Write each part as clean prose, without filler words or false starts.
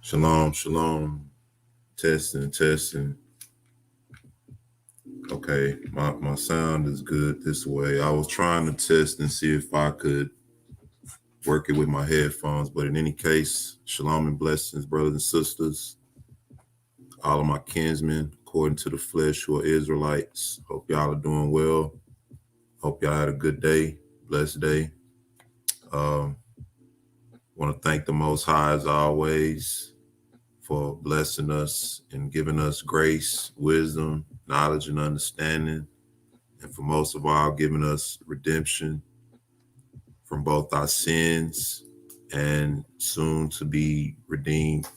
Shalom, shalom. Testing, testing. Okay, my sound is good this way. I was trying to test and see if I could work it with my headphones, but in any case, shalom and blessings, brothers and sisters, all of my kinsmen, according to the flesh, who are Israelites. Hope y'all are doing well. Hope y'all had a good day, blessed day. Want to thank the Most High as always for blessing us and giving us grace, wisdom, knowledge, and understanding. And for most of all, giving us redemption from both our sins and soon to be redeemed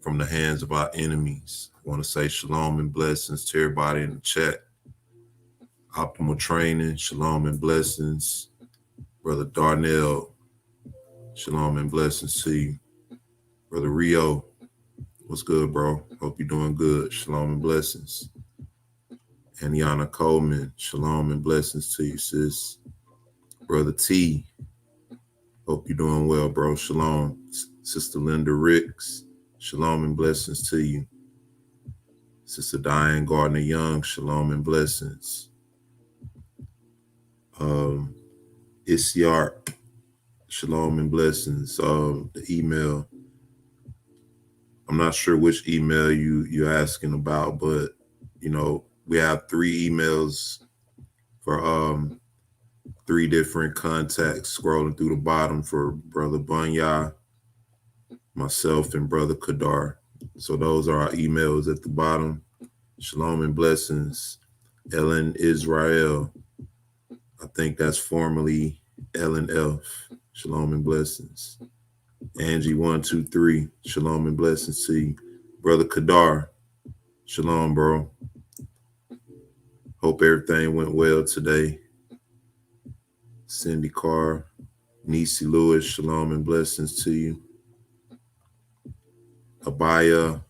from the hands of our enemies. I want to say shalom and blessings to everybody in the chat. Optimal training, shalom and blessings. Brother Darnell, Shalom and blessings to you. Brother Rio, what's good, bro? Hope you're doing good. Shalom and blessings. Aniana Coleman, shalom and blessings to you, sis. Brother T, hope you're doing well, bro. Shalom. Sister Linda Ricks, shalom and blessings to you. Sister Diane Gardner Young, shalom and blessings. Isyark, shalom and blessings. The email, I'm not sure which email you're asking about, but we have 3 emails for 3 different contacts scrolling through the bottom for Brother Bunya, myself, and Brother Kadar. So those are our emails at the bottom. Shalom and blessings. Ellen Israel, I think that's formerly Ellen Elf. Shalom and blessings. Angie123, shalom and blessings to you. Brother Kadar, shalom, bro. Hope everything went well today. Cindy Carr, Nisi Lewis, shalom and blessings to you. Abaya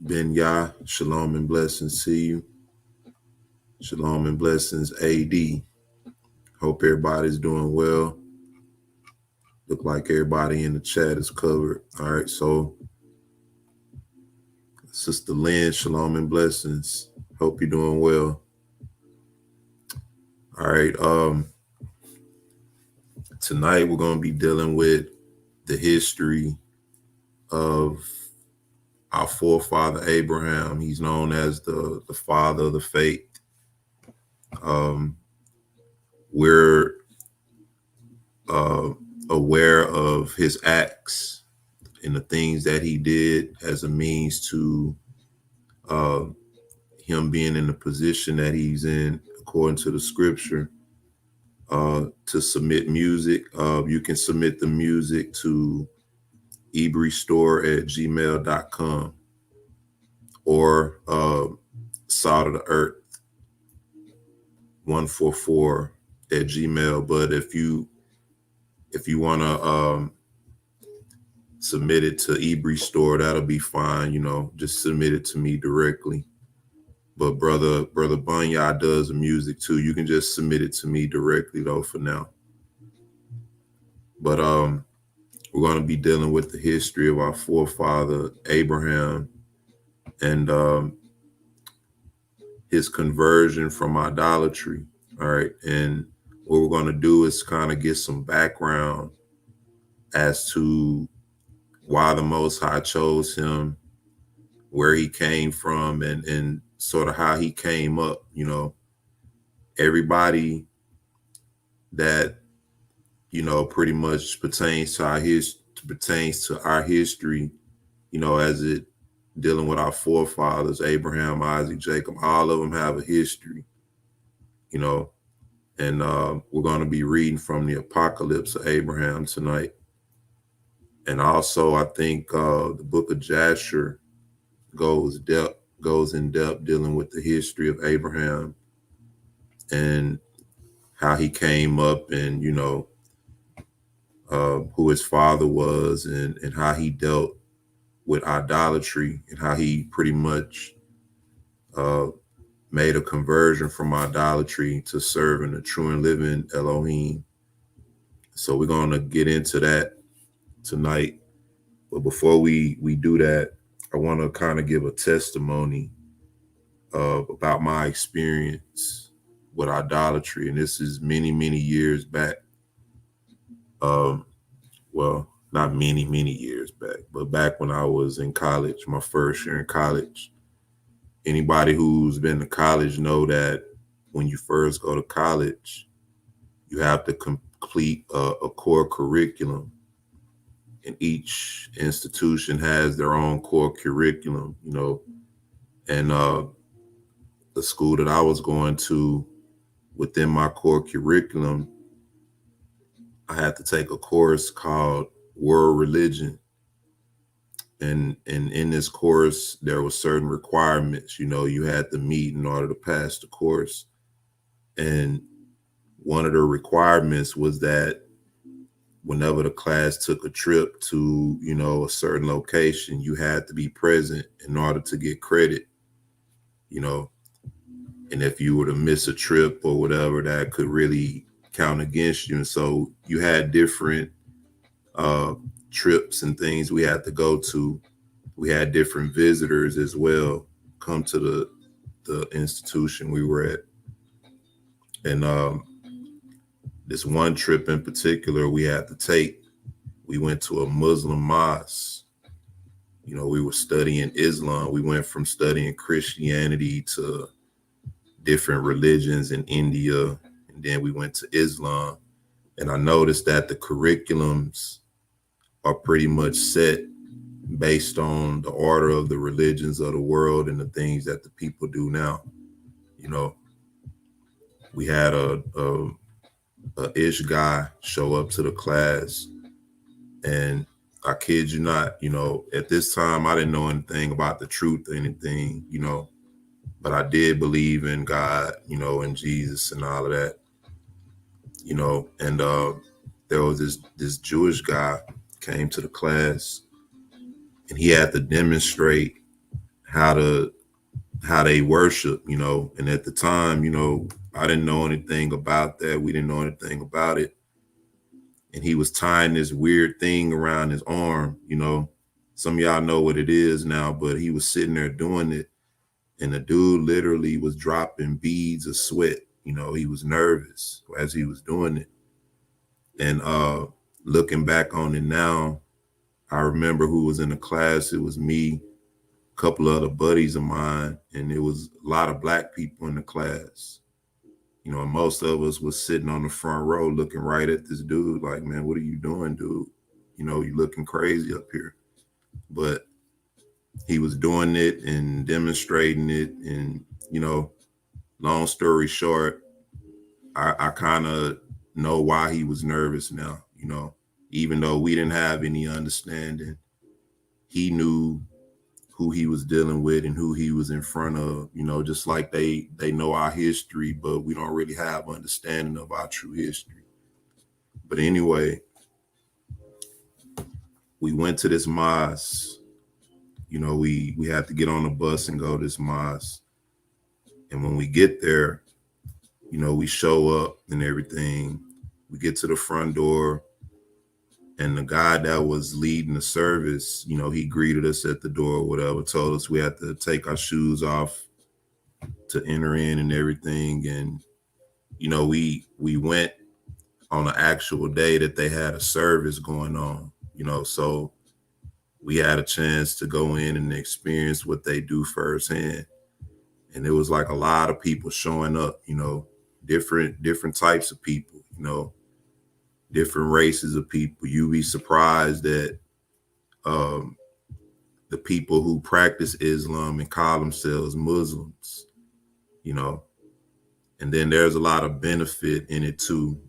Ben Yah, shalom and blessings to you. Shalom and blessings, AD. Hope everybody's doing well. Look like everybody in the chat is covered. All right, so Sister Lynn, shalom and blessings. Hope you're doing well. All right, tonight we're going to be dealing with the history of our forefather Abraham. He's known as the father of the faith. We're aware of his acts and the things that he did as a means to him being in the position that he's in, according to the scripture, to submit music. You can submit the music to ebrystore@gmail.com or Salt of the Earth 144 @gmail. But if you want to submit it to Ebrystore, that'll be fine. Just submit it to me directly. But brother Bunya does the music too. You can just submit it to me directly though for now. But we're going to be dealing with the history of our forefather Abraham and his conversion from idolatry. All right. And what we're going to do is kind of get some background as to why the Most High chose him, where he came from, and sort of how he came up. Everybody that pretty much pertains to our history, as it dealing with our forefathers, Abraham, Isaac, Jacob. All of them have a history, and we're going to be reading from the Apocalypse of Abraham tonight. And also, I think the book of Jasher goes in depth dealing with the history of Abraham and how he came up, and who his father was, and how he dealt with idolatry, and how he pretty much made a conversion from idolatry to serving the true and living Elohim. So we're going to get into that tonight. But before we do that, I want to kind of give a testimony about my experience with idolatry. And this is many, many years back. Well, not many, many years back, but back when I was in college, my first year in college. Anybody who's been to college know that when you first go to college, you have to complete a core curriculum. And each institution has their own core curriculum, and the school that I was going to, within my core curriculum, I had to take a course called World Religion. And in this course, there were certain requirements, you had to meet in order to pass the course. And one of the requirements was that whenever the class took a trip to, a certain location, you had to be present in order to get credit, you know. And if you were to miss a trip or whatever, that could really count against you. And so you had different uh, trips and things we had to go to. We had different visitors as well come to the institution we were at. And this one trip in particular we had to take, we went to a Muslim mosque. We were studying Islam. We went from studying Christianity to different religions in India, and then we went to Islam. And I noticed that the curriculums are pretty much set based on the order of the religions of the world and the things that the people do now. We had a ish guy show up to the class, and I kid you not, at this time I didn't know anything about the truth or anything, but I did believe in God, and Jesus and all of that, and there was this Jewish guy came to the class, and he had to demonstrate how they worship, and at the time, I didn't know anything about that. We didn't know anything about it. And he was tying this weird thing around his arm, some of y'all know what it is now, but he was sitting there doing it. And the dude literally was dropping beads of sweat. He was nervous as he was doing it. And looking back on it now, I remember who was in the class. It was me, a couple of other buddies of mine, and it was a lot of Black people in the class. And most of us was sitting on the front row looking right at this dude like, man, what are you doing, dude? You looking crazy up here. But he was doing it and demonstrating it. And, long story short, I kind of know why he was nervous now, even though we didn't have any understanding. He knew who he was dealing with and who he was in front of, just like they know our history, but we don't really have understanding of our true history. But anyway, we went to this mosque. We had to get on the bus and go to this mosque. And when we get there, we show up and everything. We get to the front door, and the guy that was leading the service, he greeted us at the door or whatever, told us we had to take our shoes off to enter in and everything. And, we went on an actual day that they had a service going on, so we had a chance to go in and experience what they do firsthand. And it was like a lot of people showing up, different types of people, different races of people. You'd be surprised that the people who practice Islam and call themselves Muslims, and then there's a lot of benefit in it too,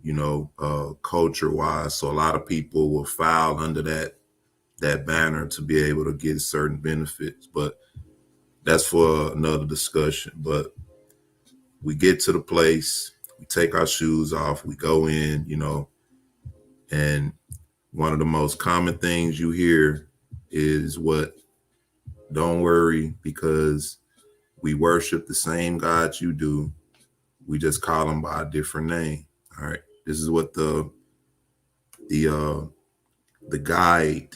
culture wise. So a lot of people will file under that banner to be able to get certain benefits, but that's for another discussion. But we get to the place, we take our shoes off, we go in, and one of the most common things you hear is what? Don't worry, because we worship the same God you do. We just call him by a different name. All right. This is what the guide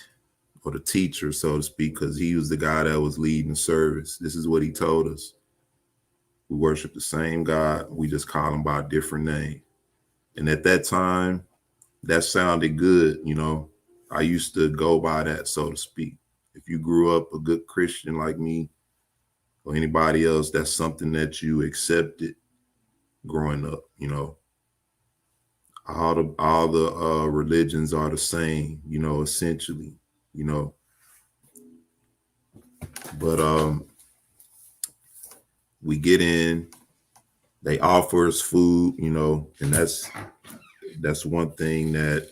or the teacher, so to speak, because he was the guy that was leading the service. This is what he told us. We worship the same God. We just call him by a different name. And at that time, that sounded good. I used to go by that, so to speak. If you grew up a good Christian like me or anybody else, that's something that you accepted growing up. All the religions are the same, essentially, but we get in, they offer us food, and that's one thing that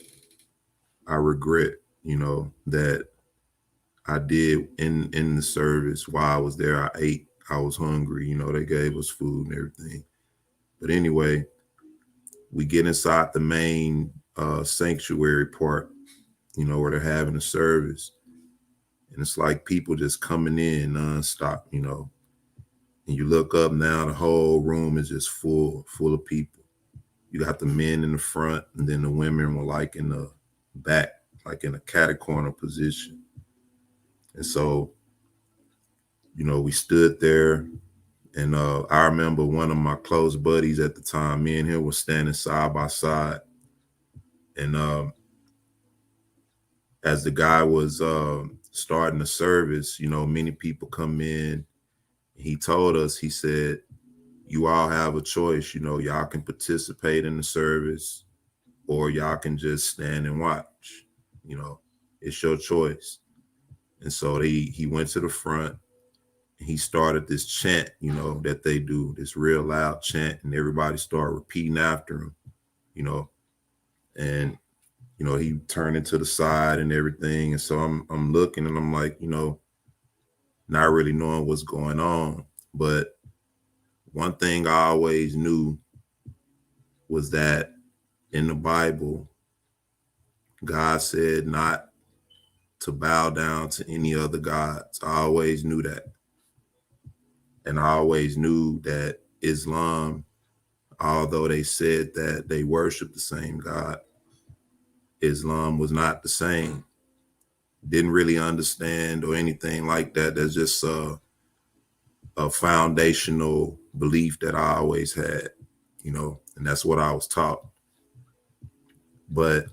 I regret, that I did in the service. While I was there, I ate. I was hungry. They gave us food and everything. But anyway, we get inside the main sanctuary part, where they're having a service. And it's like people just coming in nonstop, and you look up now, the whole room is just full of people. You got the men in the front, and then the women were like in the back, like in a catty-corner position. And so, we stood there, and I remember one of my close buddies at the time, me and him were standing side by side. And as the guy was starting the service, many people come in. He told us, he said, you all have a choice, y'all can participate in the service or y'all can just stand and watch. It's your choice. And so he went to the front and he started this chant, that they do, this real loud chant, and everybody started repeating after him, and he turned into the side and everything. And so I'm looking and I'm like, not really knowing what's going on. But one thing I always knew was that in the Bible, God said not to bow down to any other gods. I always knew that. And I always knew that Islam, although they said that they worship the same God, Islam was not the same. Didn't really understand or anything like that. That's just a foundational belief that I always had, and that's what I was taught. But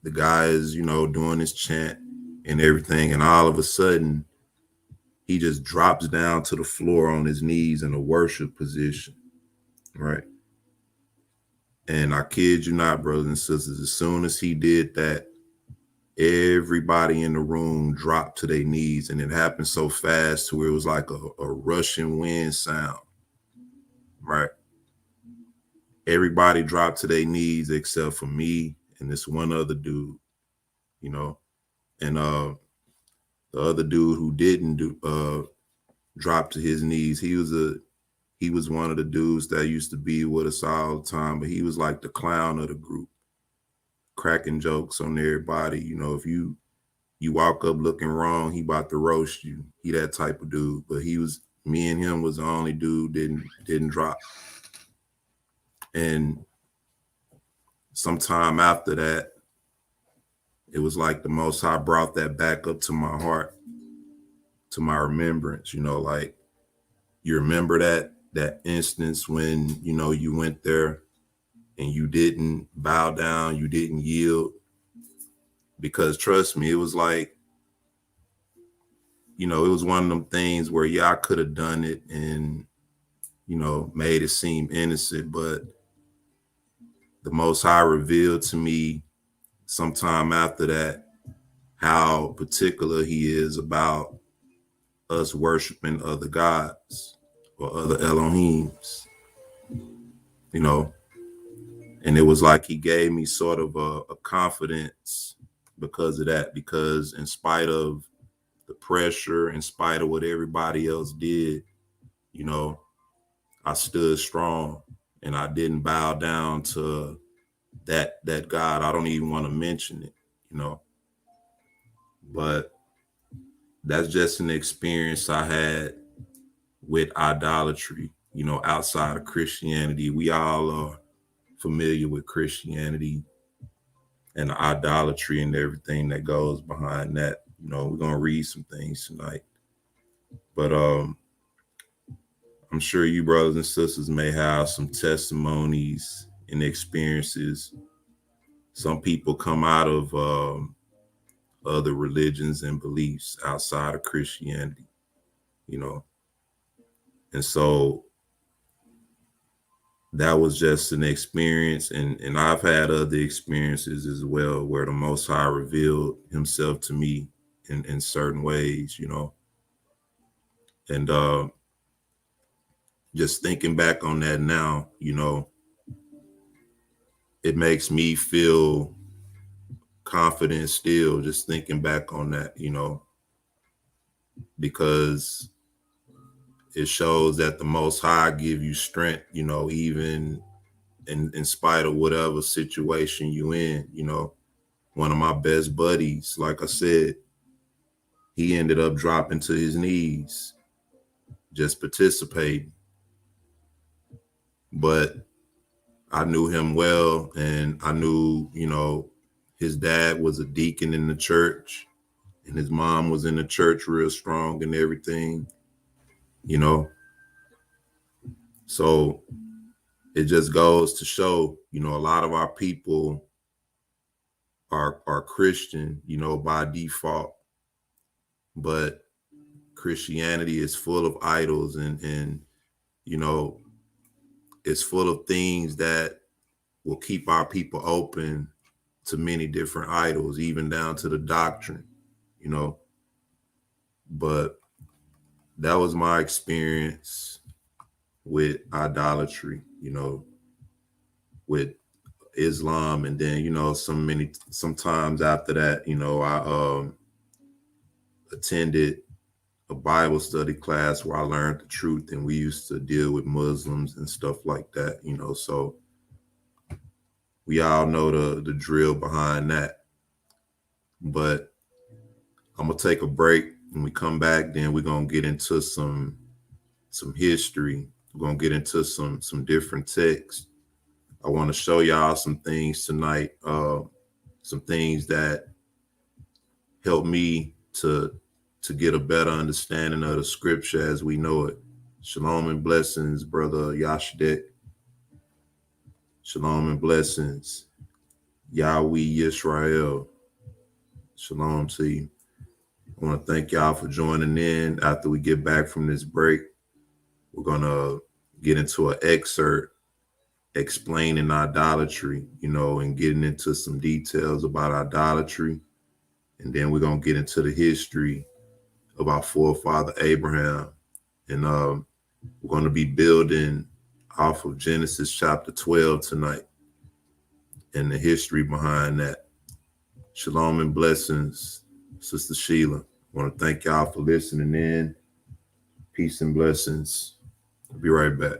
the guy is, doing his chant and everything, and all of a sudden, he just drops down to the floor on his knees in a worship position, right? And I kid you not, brothers and sisters, as soon as he did that, everybody in the room dropped to their knees, and it happened so fast to where it was like a rushing wind sound, right? Everybody dropped to their knees except for me and this one other dude, and the other dude who didn't drop to his knees, he was one of the dudes that used to be with us all the time, but he was like the clown of the group, cracking jokes on everybody. If you walk up looking wrong, he about to roast you. He that type of dude. But me and him was the only dude didn't drop. And sometime after that, it was like the Most High brought that back up to my heart, to my remembrance. Like you remember that instance when you went there and you didn't bow down, you didn't yield, because trust me, it was like, it was one of them things where I could have done it and made it seem innocent, but the Most High revealed to me sometime after that how particular he is about us worshiping other gods or other Elohims, and it was like he gave me sort of a confidence because of that, because in spite of the pressure, in spite of what everybody else did, I stood strong and I didn't bow down to that God. I don't even want to mention it, but that's just an experience I had with idolatry, outside of Christianity. We all are familiar with Christianity and the idolatry and everything that goes behind that. We're going to read some things tonight, but I'm sure you brothers and sisters may have some testimonies and experiences. Some people come out of other religions and beliefs outside of Christianity, and so that was just an experience. And I've had other experiences as well where the Most High revealed himself to me in certain ways, and just thinking back on that now, it makes me feel confident still, just thinking back on that, because it shows that the Most High give you strength, even in spite of whatever situation you in. You know, one of my best buddies, like I said, he ended up dropping to his knees, just participating. But I knew him well, and I knew, you know, his dad was a deacon in the church, and his mom was in the church real strong and everything, you know. So it just goes to show, you know, a lot of our people are Christian, you know, by default, but Christianity is full of idols, and you know, it's full of things that will keep our people open to many different idols, even down to the doctrine, you know. But that was my experience with idolatry, you know, with Islam. And then, you know, sometimes after that, you know, I attended a Bible study class where I learned the truth, and we used to deal with Muslims and stuff like that, you know. So we all know the drill behind that. But I'm gonna take a break. When we come back, then we're gonna get into some history. We're gonna get into some different texts. I want to show y'all some things tonight, some things that help me to get a better understanding of the scripture as we know it. Shalom and blessings, brother Yashadek. Shalom and blessings, Yahweh Yisrael. Shalom to you. I want to thank y'all for joining in. After we get back from this break, we're going to get into an excerpt explaining idolatry, you know, and getting into some details about idolatry. And then we're going to get into the history of our forefather Abraham. And we're going to be building off of Genesis chapter 12 tonight and the history behind that. Shalom and blessings, Sister Sheila. I want to thank y'all for listening in. Peace and blessings. I'll be right back.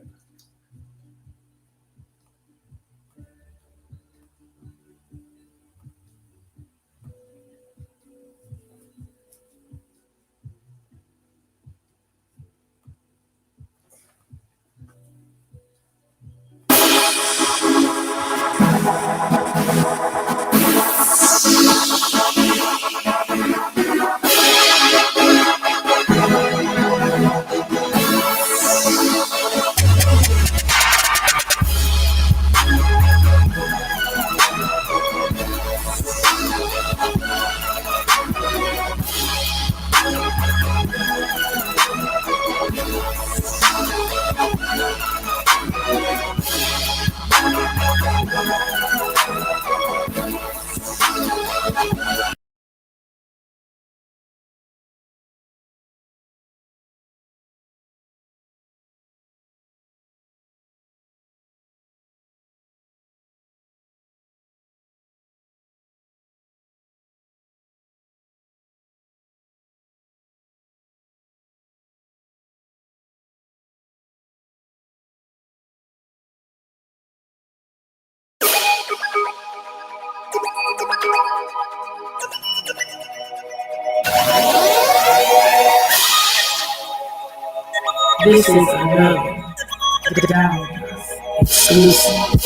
This is another Down exclusive.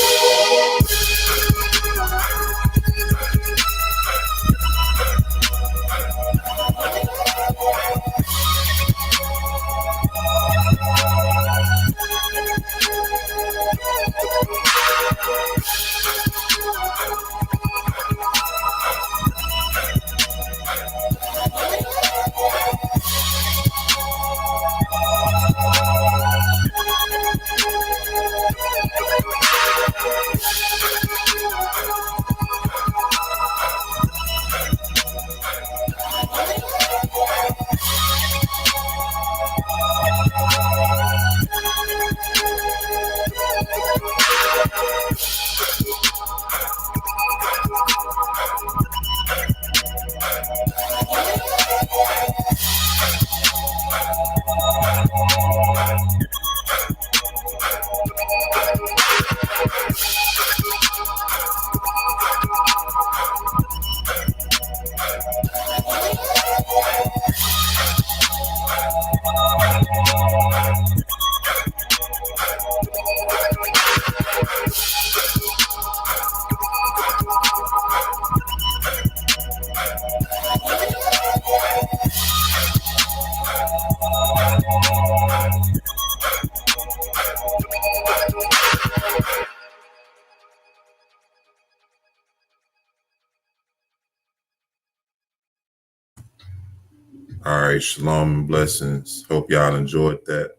All right, Shalom and Blessings. Hope y'all enjoyed that.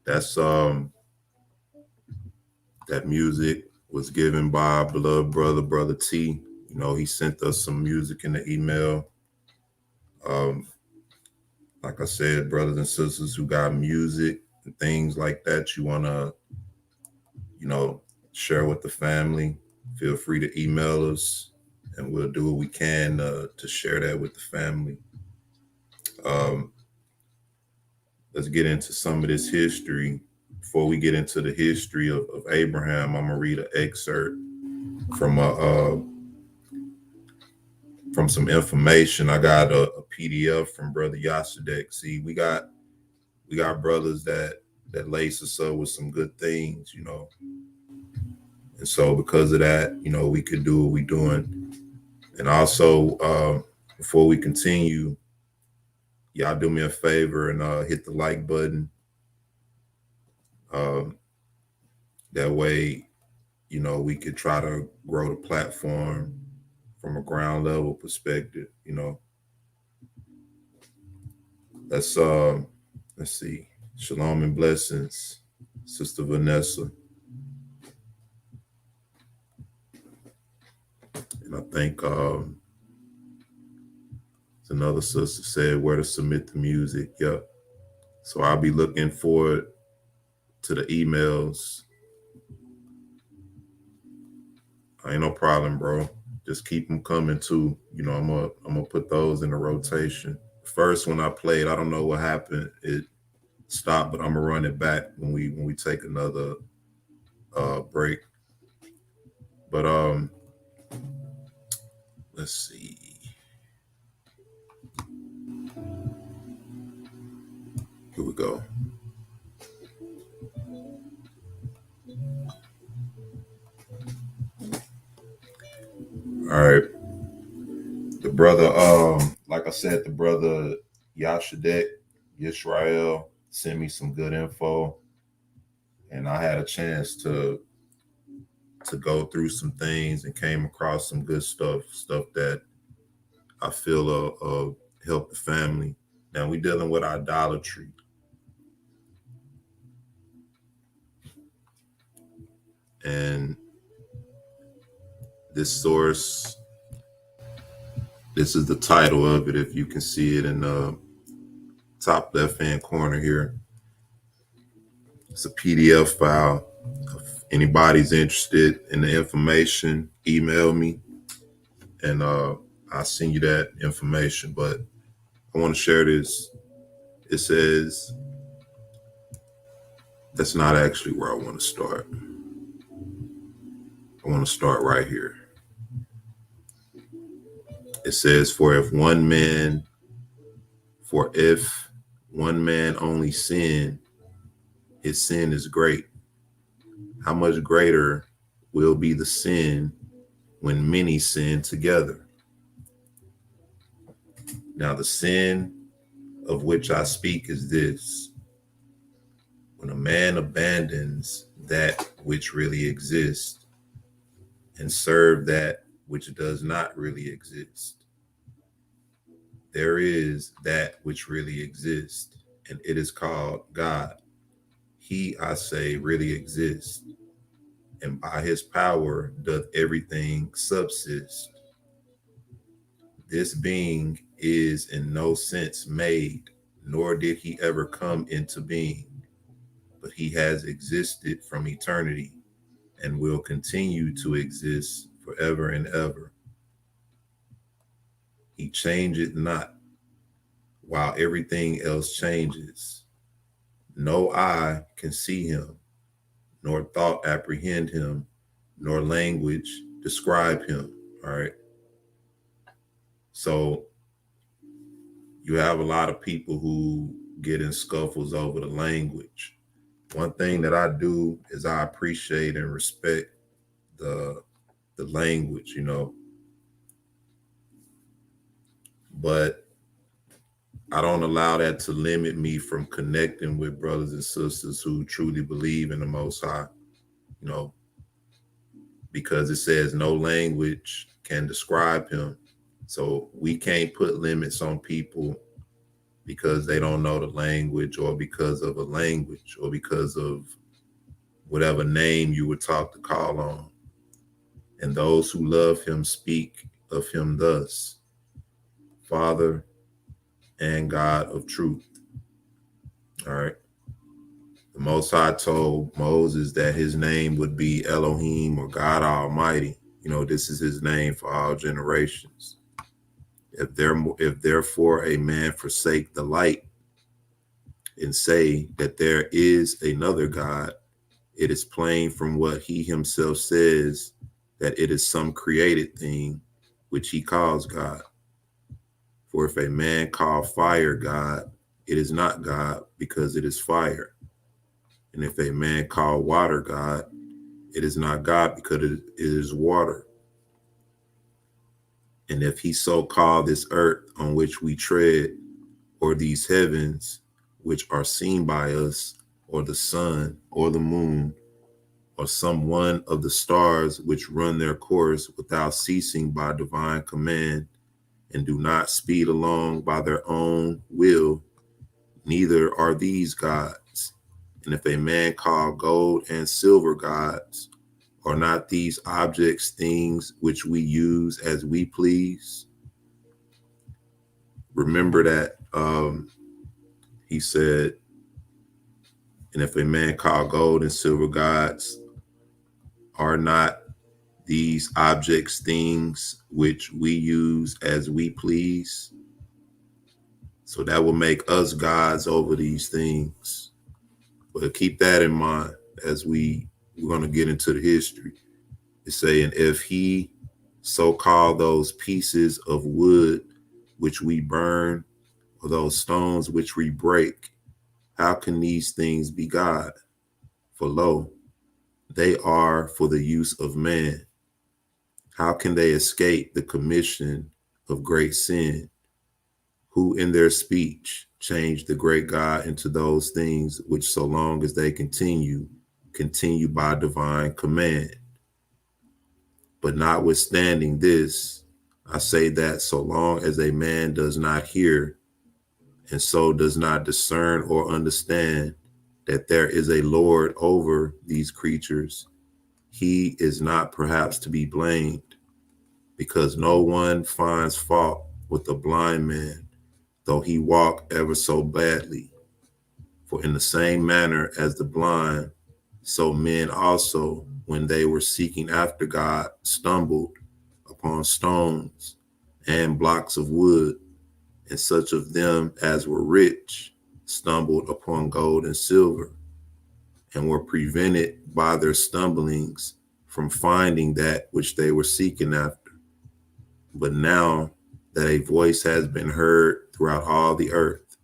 That's that music was given by our beloved brother T. You know, he sent us some music in the email. Like I said, brothers and sisters who got music and things like that you wanna, share with the family, feel free to email us and we'll do what we can to share that with the family. Um, let's get into some of this history. Before we get into the history of Abraham, I'm gonna read an excerpt from from some information. I got a PDF from Brother Yasadek. See, we got brothers that lace us up with some good things, and so because of that, we could do what we're doing. And also, before we continue, y'all do me a favor and hit the like button. Um, that way, we could try to grow the platform from a ground level perspective. Let's let's see. Shalom and Blessings, Sister Vanessa. And I think another sister said where to submit the music. Yep. So I'll be looking forward to the emails. Ain't no problem, bro. Just keep them coming too. I'm gonna put those in a rotation. First one I played, I don't know what happened. It stopped, but I'm gonna run it back when we take another break. But let's see. Here we go. All right. The brother, like I said, the brother Yashadek Yisrael sent me some good info, and I had a chance to go through some things and came across some good stuff that I feel help the family. Now we dealing with idolatry, and this source. This is the title of it. If you can see it in the top left-hand corner here, it's a PDF file. If anybody's interested in the information, email me, and I'll send you that information. But I want to share this. It says, that's not actually where I want to start. I want to start right here. It says, for if one man only sin, his sin is great. How much greater will be the sin when many sin together? Now, the sin of which I speak is this: when a man abandons that which really exists and serve that which does not really exist. There is that which really exists, and it is called God. He, I say, really exists, and by his power doth everything subsist. This being is in no sense made, nor did he ever come into being, but he has existed from eternity and will continue to exist forever and ever. He changeth not, while everything else changes. No eye can see him, nor thought apprehend him, nor language describe him. All right. So you have a lot of people who get in scuffles over the language. One thing that I do is I appreciate and respect the language, but I don't allow that to limit me from connecting with brothers and sisters who truly believe in the Most High, because it says no language can describe him. So we can't put limits on people because they don't know the language, or because of a language, or because of whatever name you were taught to call on. And those who love him speak of him thus: Father and God of truth. All right. The Most High told Moses that his name would be Elohim, or God Almighty. This is his name for all generations. If therefore a man forsake the light and say that there is another God, it is plain from what he himself says that it is some created thing which he calls God. For if a man call fire God, it is not God, because it is fire. And if a man call water God, it is not God, because it is water. And if he so call this earth on which we tread, or these heavens which are seen by us, or the sun, or the moon, or some one of the stars which run their course without ceasing by divine command, and do not speed along by their own will, neither are these gods. And if a man call gold and silver gods, are not these objects things which we use as we please? Remember that he said, and if a man call gold and silver gods, are not these objects things which we use as we please? So that will make us gods over these things. But keep that in mind as we're going to get into the history. It's saying, if he so call those pieces of wood which we burn, or those stones which we break, how can these things be God? For lo, they are for the use of man. How can they escape the commission of great sin, who in their speech change the great God into those things which, so long as they continue by divine command? But notwithstanding this, I say that so long as a man does not hear, and so does not discern or understand that there is a Lord over these creatures, he is not perhaps to be blamed, because no one finds fault with a blind man, though he walk ever so badly. For in the same manner as the blind, so men also, when they were seeking after God, stumbled upon stones and blocks of wood, and such of them as were rich stumbled upon gold and silver, and were prevented by their stumblings from finding that which they were seeking after. But now that a voice has been heard throughout all the earth,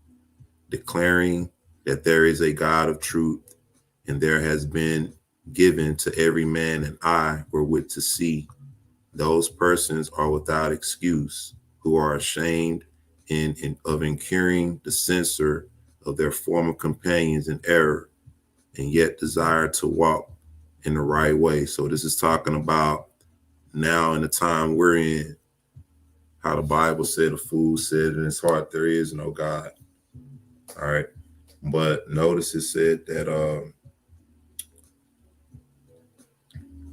declaring that there is a God of truth, and there has been given to every man an eye wherewith to see, those persons are without excuse, who are ashamed of incurring the censure of their former companions in error, and yet desire to walk in the right way. So this is talking about now in the time we're in, how the Bible said, a fool said in his heart, there is no God. All right. But notice it said that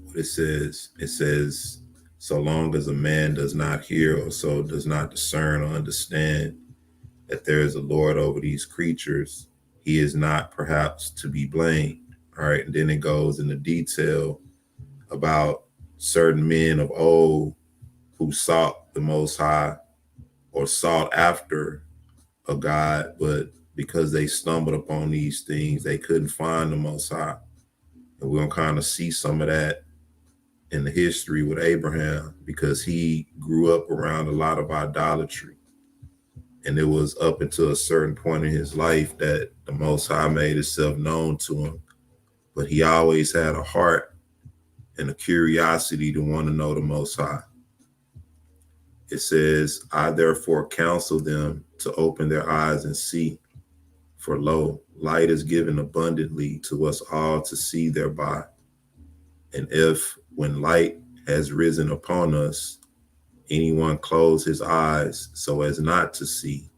what it says, so long as a man does not hear, or so does not discern or understand that there is a Lord over these creatures, he is not perhaps to be blamed. All right. And then it goes into detail about certain men of old who sought the Most High, or sought after a God, but because they stumbled upon these things, they couldn't find the Most High. And we're going to kind of see some of that in the history with Abraham, because he grew up around a lot of idolatry. And it was up until a certain point in his life that the Most High made himself known to him. But he always had a heart and a curiosity to want to know the Most High. It says, I therefore counsel them to open their eyes and see. For lo, light is given abundantly to us all to see thereby. And if, when light has risen upon us, anyone close his eyes so as not to see,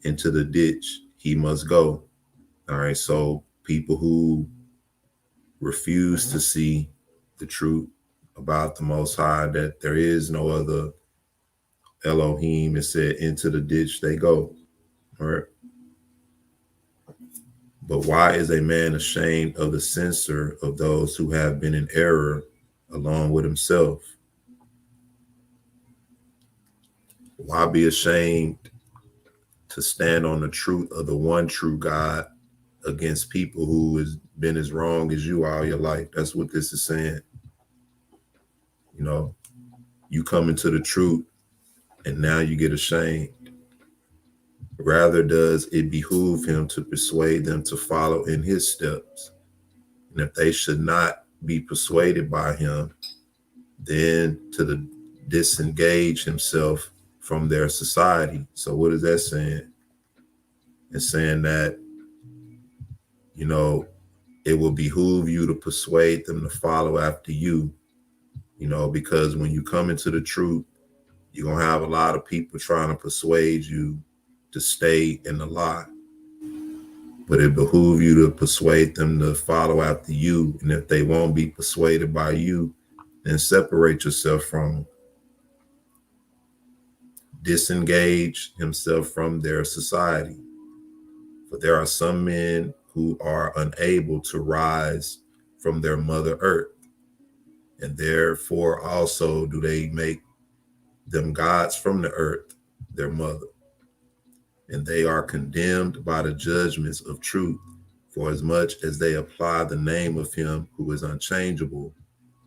into the ditch he must go. All right. So people who refuse to see the truth about the Most High, that there is no other Elohim, it said, into the ditch they go. All right. But why is a man ashamed of the censor of those who have been in error along with himself? Why be ashamed to stand on the truth of the one true God against people who has been as wrong as you all your life? That's what this is saying. You know, you come into the truth and now you get ashamed. Rather does it behoove him to persuade them to follow in his steps. And if they should not be persuaded by him, then to disengage himself from their society. So what is that saying? It's saying that, you know, it will behoove you to persuade them to follow after you, you know, because when you come into the truth, you're going to have a lot of people trying to persuade you to stay in the lie. But it behooves you to persuade them to follow after you. And if they won't be persuaded by you, then separate yourself from them. Disengage himself from their society. For there are some men who are unable to rise from their mother earth, and therefore also do they make them gods from the earth, their mother. And they are condemned by the judgments of truth, for as much as they apply the name of him who is unchangeable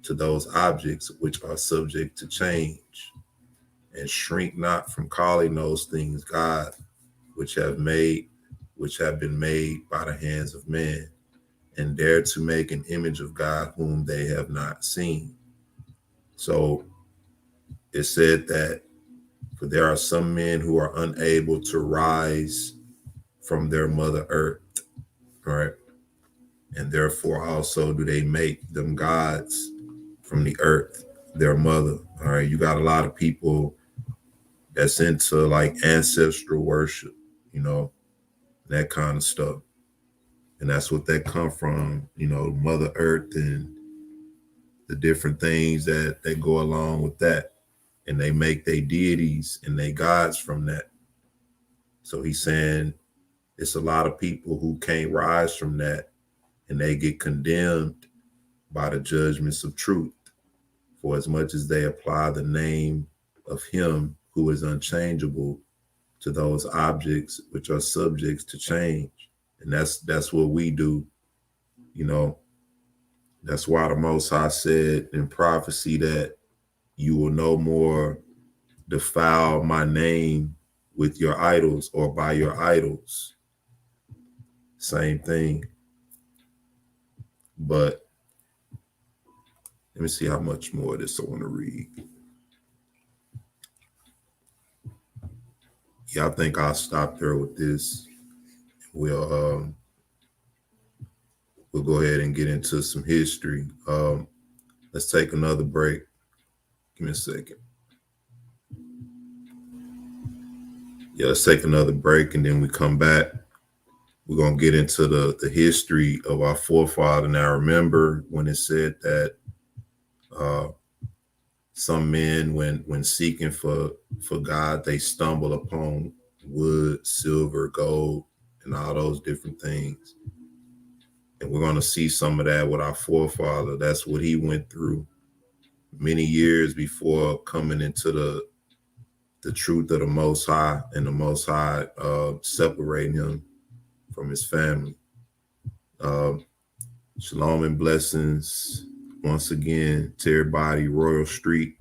to those objects which are subject to change, and shrink not from calling those things God, which have been made by the hands of man, and dare to make an image of God whom they have not seen. So it said that, for there are some men who are unable to rise from their mother earth, right? And therefore also do they make them gods from the earth, their mother. All right. You got a lot of people that's into like ancestral worship, you know, that kind of stuff. And that's what that come from, you know, Mother Earth and the different things that go along with that. And they make their deities and their gods from that. So he's saying it's a lot of people who can't rise from that, and they get condemned by the judgments of truth, for as much as they apply the name of him who is unchangeable to those objects which are subjects to change. And that's what we do, you know. That's why the Most High said in prophecy that you will no more defile my name with your idols or by your idols. Same thing. But let me see how much more of this I want to read. Yeah, I think I'll stop there with this. We'll go ahead and get into some history. Let's take another break. Give me a second. Yeah, let's take another break, and then we come back. We're going to get into the history of our forefather. Now, remember when it said that some men, when seeking for God, they stumble upon wood, silver, gold, and all those different things. And we're going to see some of that with our forefather. That's what he went through many years before coming into the truth of the Most High, and the Most High separating him from his family. Shalom and blessings once again to everybody. Royal Street,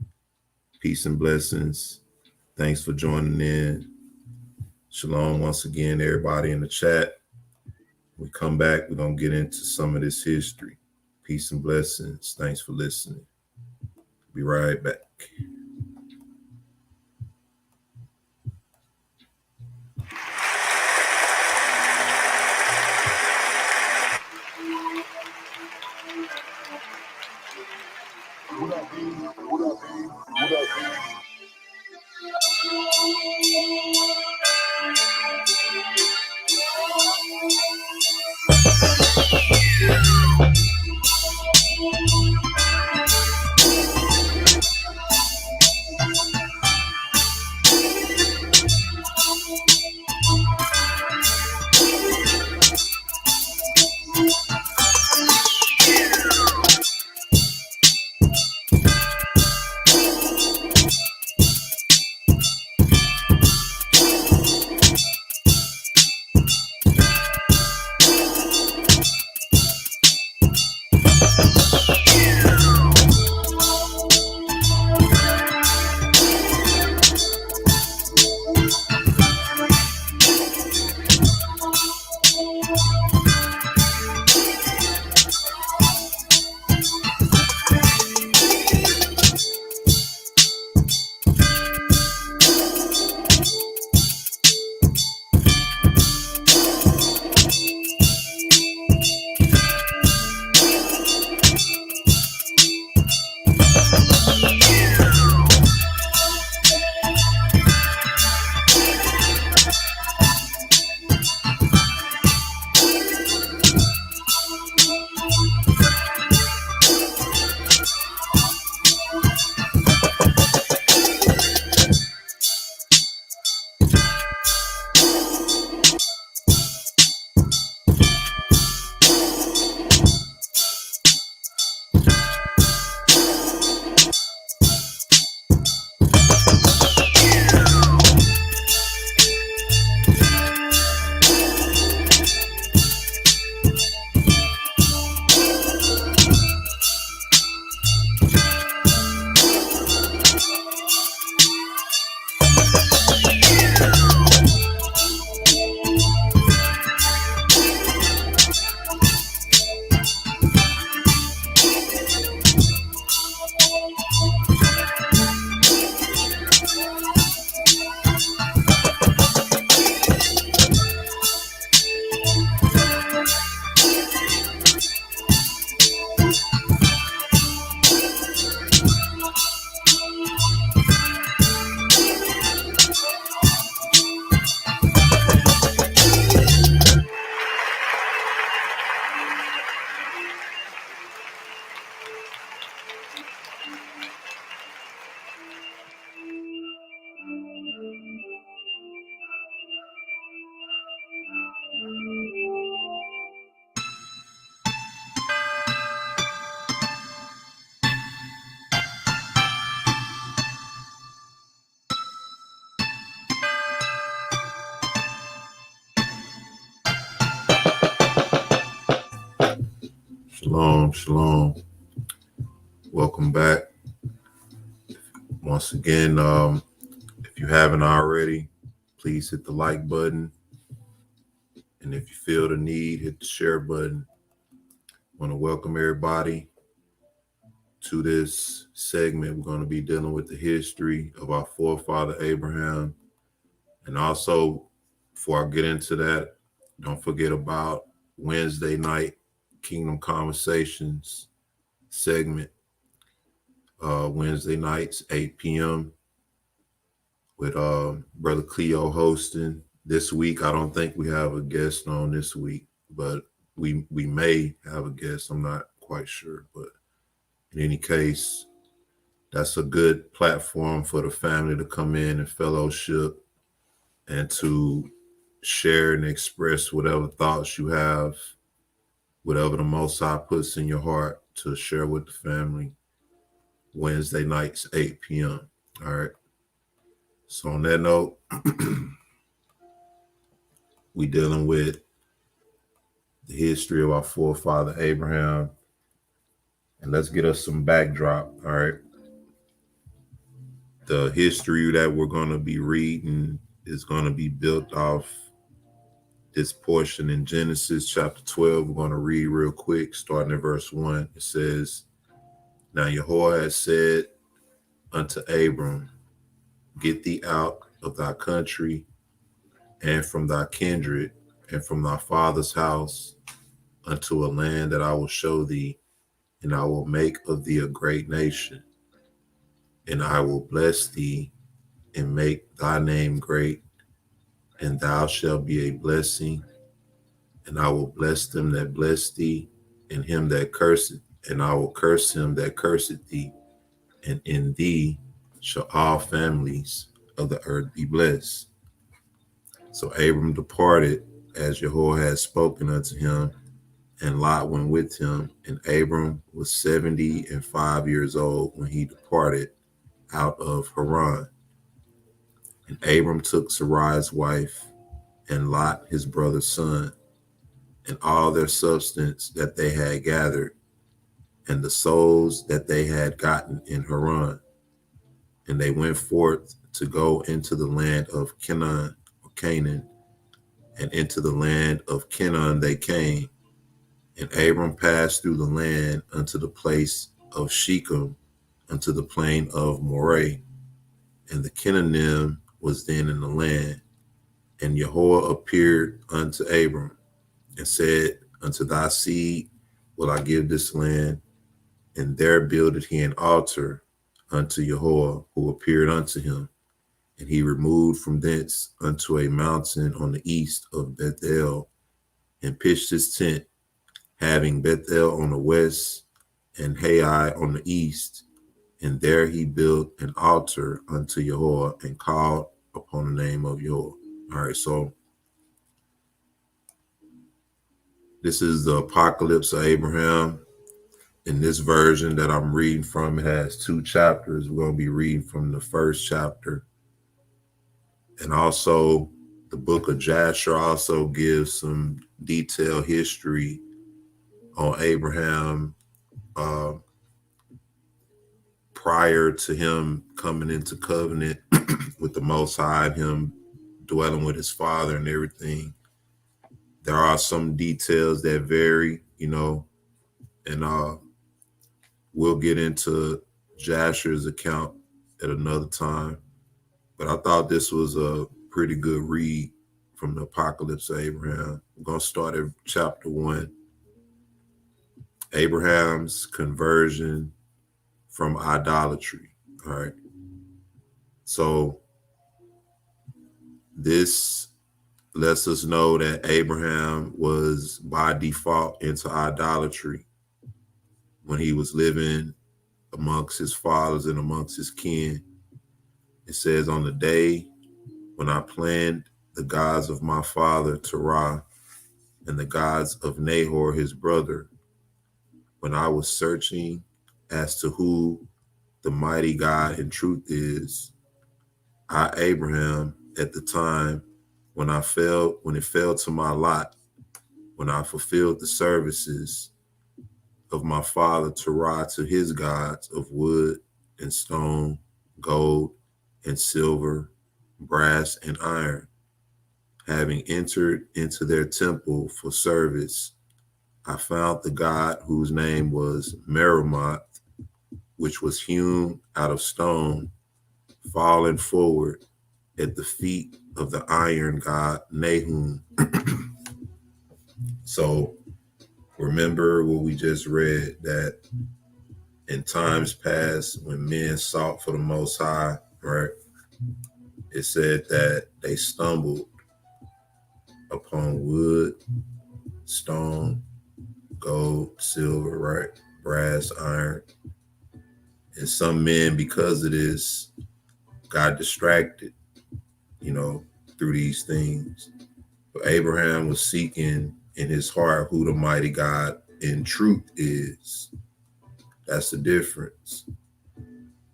peace and blessings. Thanks for joining in. Shalom once again, everybody in the chat. We come back, we're going to get into some of this history. Peace and blessings. Thanks for listening. Be right back. What up, B? What up, B? What up, B? Shalom, shalom. Welcome back. Once again, if you haven't already, please hit the like button. And if you feel the need, hit the share button. I want to welcome everybody to this segment. We're going to be dealing with the history of our forefather Abraham. And also, before I get into that, don't forget about Wednesday night Kingdom Conversations segment. Wednesday nights, 8 p.m. with Brother Cleo hosting. This week, I don't think we have a guest on this week, but we may have a guest. I'm not quite sure. But in any case, that's a good platform for the family to come in and fellowship and to share and express whatever thoughts you have, whatever the Most High puts in your heart to share with the family. Wednesday nights, 8 p.m. All right. So on that note, we dealing with the history of our forefather Abraham. And let's get us some backdrop. All right. The history that we're going to be reading is going to be built off this portion in Genesis chapter 12. We're going to read real quick, starting at verse 1. It says, "Now Yahweh has said unto Abram, Get thee out of thy country and from thy kindred and from thy father's house unto a land that I will show thee, and I will make of thee a great nation, and I will bless thee and make thy name great, and thou shalt be a blessing, and I will bless them that bless thee, and him that curseth, and I will curse him that curseth thee, and in thee shall all families of the earth be blessed. So Abram departed as Yahweh had spoken unto him, and Lot went with him. And Abram was 75 years old when he departed out of Haran. And Abram took Sarai's wife, and Lot his brother's son, and all their substance that they had gathered, and the souls that they had gotten in Haran. And they went forth to go into the land of Canaan, and into the land of Canaan they came. And Abram passed through the land unto the place of Shechem, unto the plain of Moreh. And the Canaanim was then in the land. And Yahweh appeared unto Abram, and said, Unto thy seed will I give this land. And there builded he an altar unto Yahweh, who appeared unto him. And he removed from thence unto a mountain on the east of Bethel, and pitched his tent, having Bethel on the west and Hai on the east. And there he built an altar unto Yahweh, and called upon the name of Yahweh. All right, so this is the Apocalypse of Abraham. In this version that I'm reading from, it has 2 chapters. We're going to be reading from the first chapter. And also, the book of Jasher also gives some detailed history on Abraham prior to him coming into covenant with the Most High, and him dwelling with his father and everything. There are some details that vary, and we'll get into Jasher's account at another time. But I thought this was a pretty good read from the Apocalypse of Abraham. I'm going to start at chapter 1. Abraham's conversion from idolatry. All right. So this lets us know that Abraham was by default into idolatry when he was living amongst his fathers and amongst his kin. It says, on the day when I planned the gods of my father Terah and the gods of Nahor his brother, when I was searching as to who the mighty God in truth is, I, Abraham, at the time when it fell to my lot, when I fulfilled the services of my father Terah to his gods of wood and stone, gold and silver, brass and iron. Having entered into their temple for service, I found the god whose name was Meremoth, which was hewn out of stone, fallen forward at the feet of the iron god Nahum. So remember what we just read, that in times past when men sought for the Most High, right, it said that they stumbled upon wood, stone, gold, silver, right, brass, iron. And some men, because of this, got distracted, through these things. But Abraham was seeking in his heart who the mighty God in truth is. That's the difference.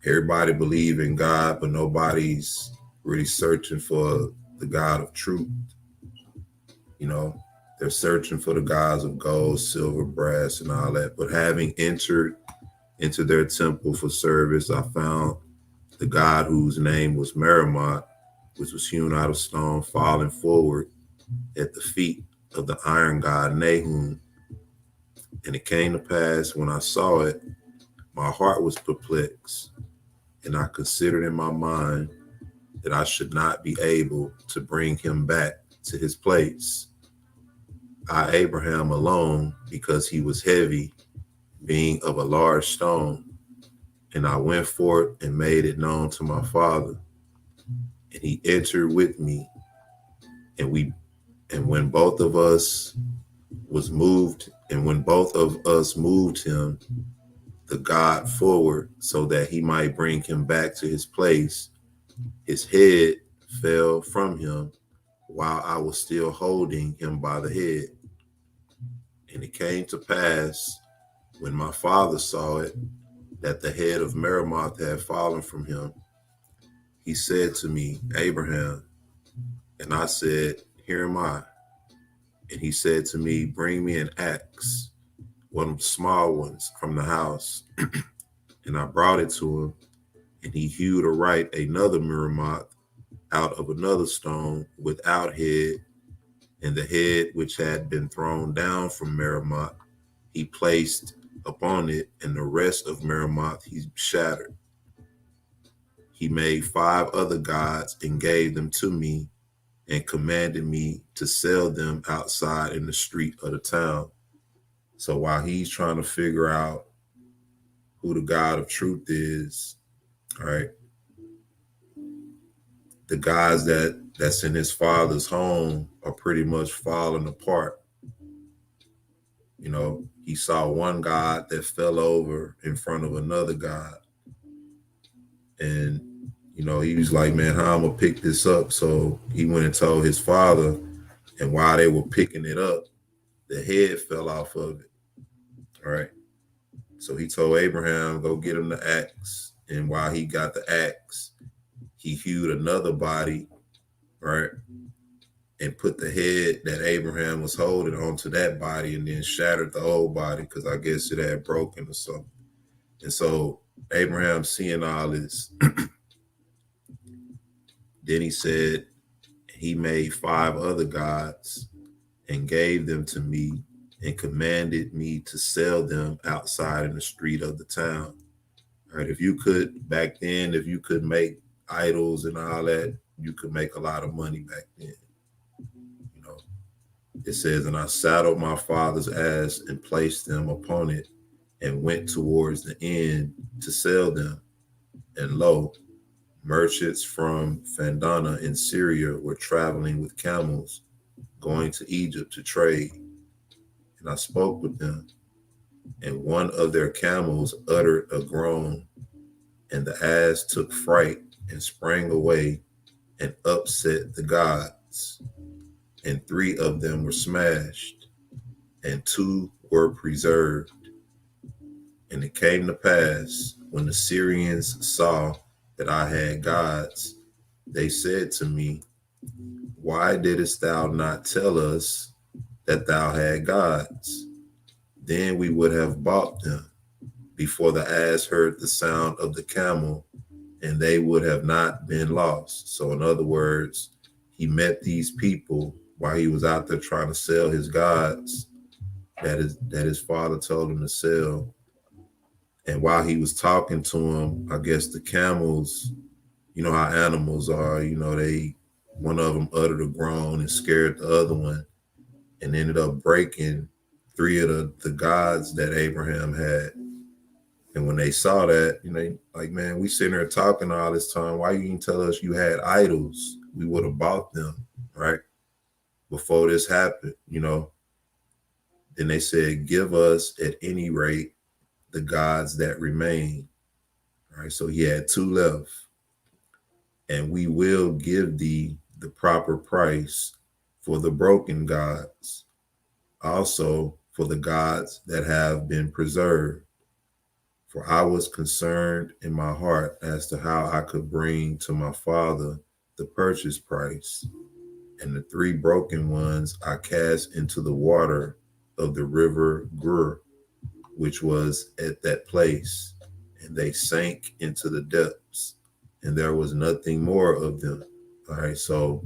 Everybody believe in God, but nobody's really searching for the God of truth. They're searching for the gods of gold, silver, brass, and all that. But having entered into their temple for service, I found the god whose name was Meremoth, which was hewn out of stone, falling forward at the feet of the iron god Nahum. And it came to pass when I saw it, my heart was perplexed, and I considered in my mind that I should not be able to bring him back to his place. I, Abraham, alone, because he was heavy, being of a large stone. And I went forth and made it known to my father. And he entered with me, and when both of us moved him, the God forward, so that he might bring him back to his place, his head fell from him while I was still holding him by the head. And it came to pass, when my father saw it, that the head of Meremoth had fallen from him. He said to me, Abraham. And I said, Here am I. And he said to me, Bring me an axe, one of the small ones from the house. And I brought it to him, and he hewed aright another Meremoth out of another stone without head, and the head which had been thrown down from Meremoth he placed upon it, and the rest of Meremoth he shattered. He made 5 other gods and gave them to me, and commanded me to sell them outside in the street of the town. So while he's trying to figure out who the God of truth is, all right, the gods that's in his father's home are pretty much falling apart. He saw one God that fell over in front of another God. And, he was like, man, how I'm going to pick this up? So he went and told his father. And while they were picking it up, the head fell off of it. All right. So he told Abraham, go get him the axe. And while he got the axe, he hewed another body, right, and put the head that Abraham was holding onto that body, and then shattered the whole body because I guess it had broken or something. And so Abraham, seeing all this, then he said, he made 5 other gods and gave them to me, and commanded me to sell them outside in the street of the town. All right, back then, if you could make idols and all that, you could make a lot of money back then. It says, and I saddled my father's ass and placed them upon it, and went towards the end to sell them. And lo, merchants from Fandana in Syria were traveling with camels, going to Egypt to trade. And I spoke with them, and one of their camels uttered a groan, and the ass took fright and sprang away and upset the gods. And 3 of them were smashed, and 2 were preserved. And it came to pass, when the Syrians saw that I had gods, they said to me, Why didst thou not tell us that thou had gods? then we would have bought them before the ass heard the sound of the camel, and they would have not been lost. So in other words, he met these people while he was out there trying to sell his gods that his father told him to sell. And while he was talking to him, I guess the camels, you know how animals are, one of them uttered a groan and scared the other one and ended up breaking three of the gods that Abraham had. And when they saw that, like, man, we sitting there talking all this time. Why you didn't tell us you had idols? We would have bought them, right? Before this happened, Then they said, give us at any rate the gods that remain. Right. So he had two left. And we will give thee the proper price for the broken gods, also for the gods that have been preserved. For I was concerned in my heart as to how I could bring to my father the purchase price. And the three broken ones I cast into the water of the river Gur, which was at that place, and they sank into the depths, and there was nothing more of them. All right, so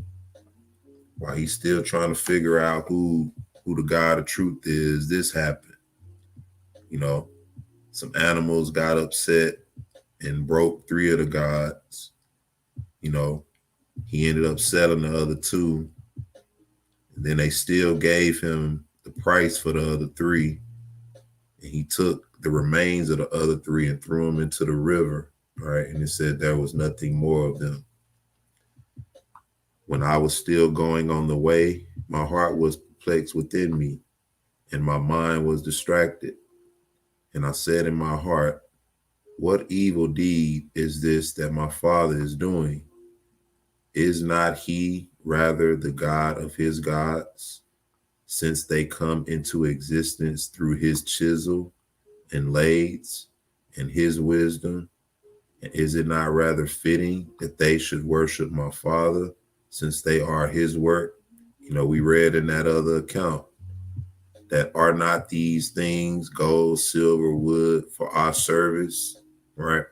while he's still trying to figure out who the God of truth is, this happened. Some animals got upset and broke three of the gods. He ended up selling the other two, and then they still gave him the price for the other three. And he took the remains of the other three and threw them into the river, right? And it said there was nothing more of them. When I was still going on the way, my heart was perplexed within me, and my mind was distracted. And I said in my heart, what evil deed is this that my father is doing? Is not he rather the God of his gods, since they come into existence through his chisel and lathes and his wisdom? And is it not rather fitting that they should worship my father, since they are his work? We read in that other account that are not these things gold, silver, wood for our service, right?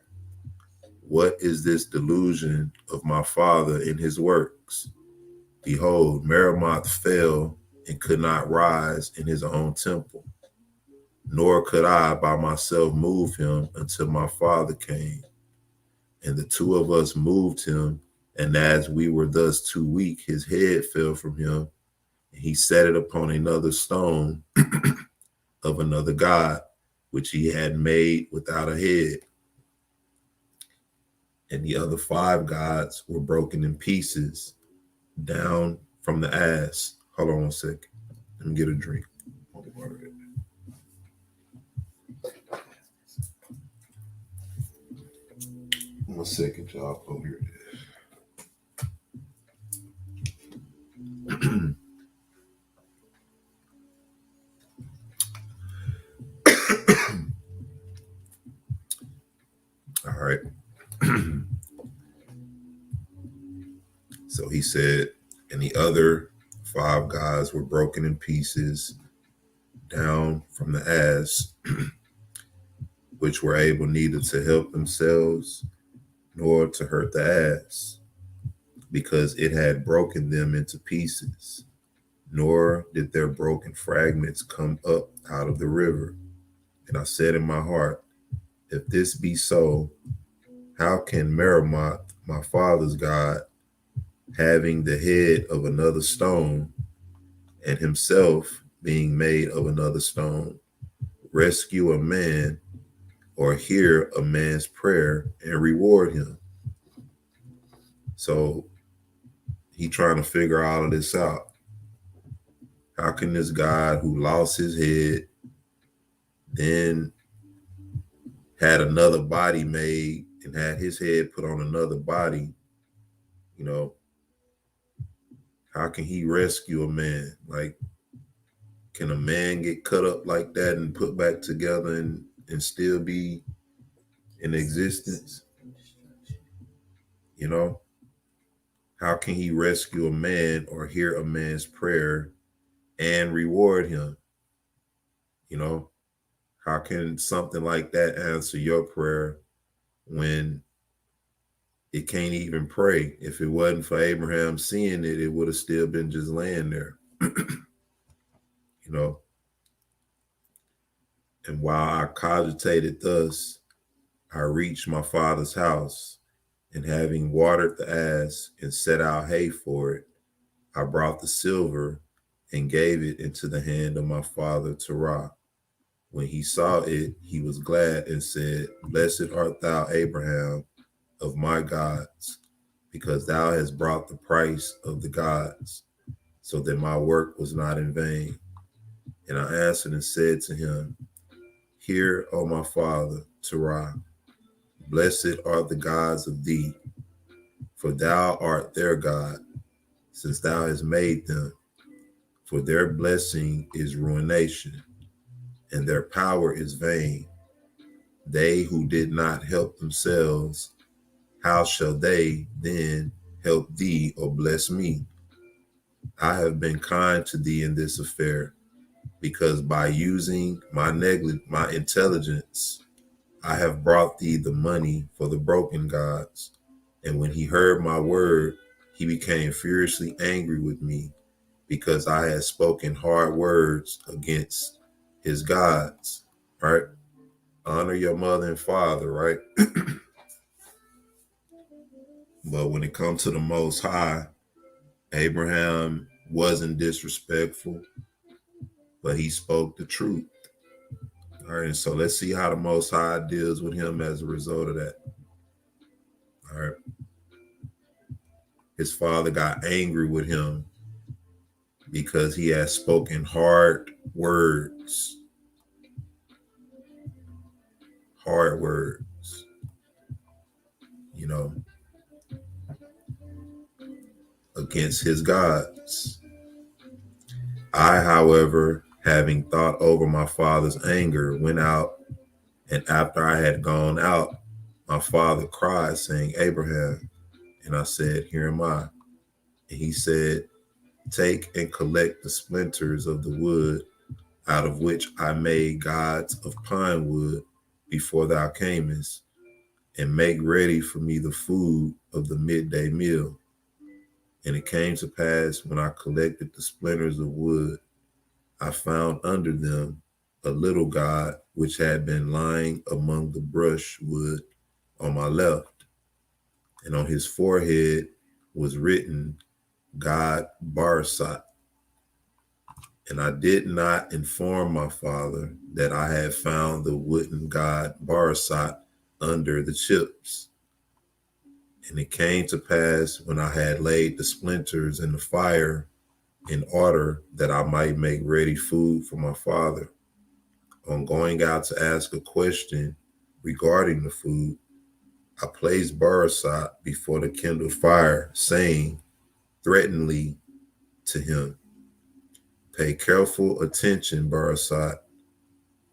What is this delusion of my father in his works? Behold, Meremoth fell and could not rise in his own temple, nor could I by myself move him until my father came. And the two of us moved him, and as we were thus too weak, his head fell from him, and he set it upon another stone of another god, which he had made without a head. And the other five gods were broken in pieces down from the ass. Hold on 1 second. Let me get a drink. 1 second, y'all. Oh, here it is. All right. So he said, and the other five gods were broken in pieces down from the ass, which were able neither to help themselves nor to hurt the ass, because it had broken them into pieces, nor did their broken fragments come up out of the river. And I said in my heart, if this be so, how can Meremoth, my father's God, having the head of another stone and himself being made of another stone, rescue a man or hear a man's prayer and reward him? So he trying to figure all of this out. How can this God who lost his head, then had another body made and had his head put on another body, how can he rescue a man? Like, can a man get cut up like that and put back together and still be in existence? How can he rescue a man or hear a man's prayer and reward him? How can something like that answer your prayer when it can't even pray? If it wasn't for Abraham seeing it, it would have still been just laying there. You know, and while I cogitated thus, I reached my father's house, and having watered the ass and set out hay for it, I brought the silver and gave it into the hand of my father Terah. When he saw it, he was glad and said, Blessed art thou, Abraham, of my gods, because thou hast brought the price of the gods, so that my work was not in vain. And I answered and said to him, Hear, O my father, Terah, blessed are the gods of thee, for thou art their God, since thou hast made them. For their blessing is ruination, and their power is vain. They who did not help themselves, how shall they then help thee or bless me? I have been kind to thee in this affair, because by using my intelligence, I have brought thee the money for the broken gods. And when he heard my word, he became furiously angry with me, because I had spoken hard words against his gods, right? Honor your mother and father, right? But when it comes to the Most High, Abraham wasn't disrespectful, but he spoke the truth. All right, and so let's see how the Most High deals with him as a result of that. All right. His father got angry with him because he had spoken hard words. Hard words. You know, against his gods. I, however, having thought over my father's anger, went out, and after I had gone out, my father cried, saying, Abraham. And I said, Here am I. And he said, Take and collect the splinters of the wood, out of which I made gods of pine wood before thou camest, and make ready for me the food of the midday meal. And it came to pass, when I collected the splinters of wood, I found under them a little god which had been lying among the brushwood on my left, and on his forehead was written, God Barsat. And I did not inform my father that I had found the wooden god Barsat under the chips. And it came to pass, when I had laid the splinters in the fire, in order that I might make ready food for my father, on going out to ask a question regarding the food, I placed Barsat before the kindled fire, saying threateningly to him, Pay careful attention, Barsat,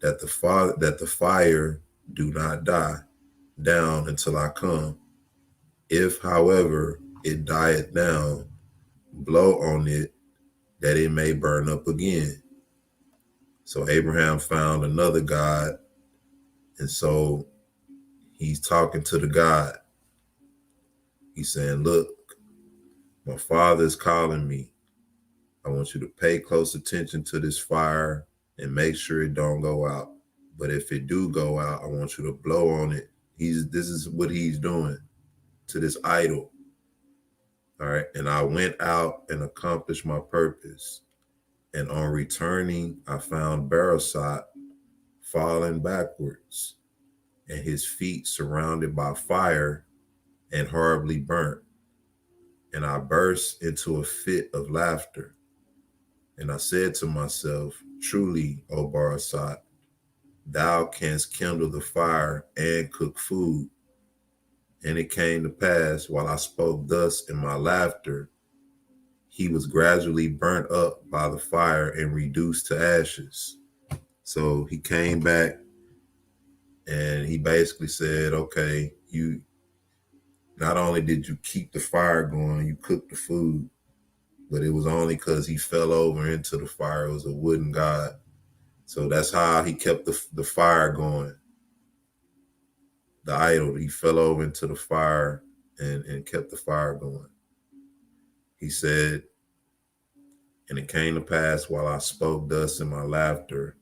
that the fire do not die down until I come. If, however, it dieth down, blow on it, that it may burn up again. So Abraham found another god, and so he's talking to the God. He's saying, Look, my father is calling me. I want you to pay close attention to this fire and make sure it don't go out. But if it do go out, I want you to blow on it. This is what he's doing to this idol. All right. And I went out and accomplished my purpose. And on returning, I found Barsat falling backwards, and his feet surrounded by fire and horribly burnt. And I burst into a fit of laughter. And I said to myself, Truly, O Barsat, thou canst kindle the fire and cook food. And it came to pass, while I spoke thus in my laughter, he was gradually burnt up by the fire and reduced to ashes. So he came back and he basically said, okay, you not only did you keep the fire going, you cooked the food, but it was only because he fell over into the fire. It was a wooden god. So that's how he kept the fire going. The idol, he fell over into the fire and kept the fire going. He said, and it came to pass while I spoke thus in my laughter,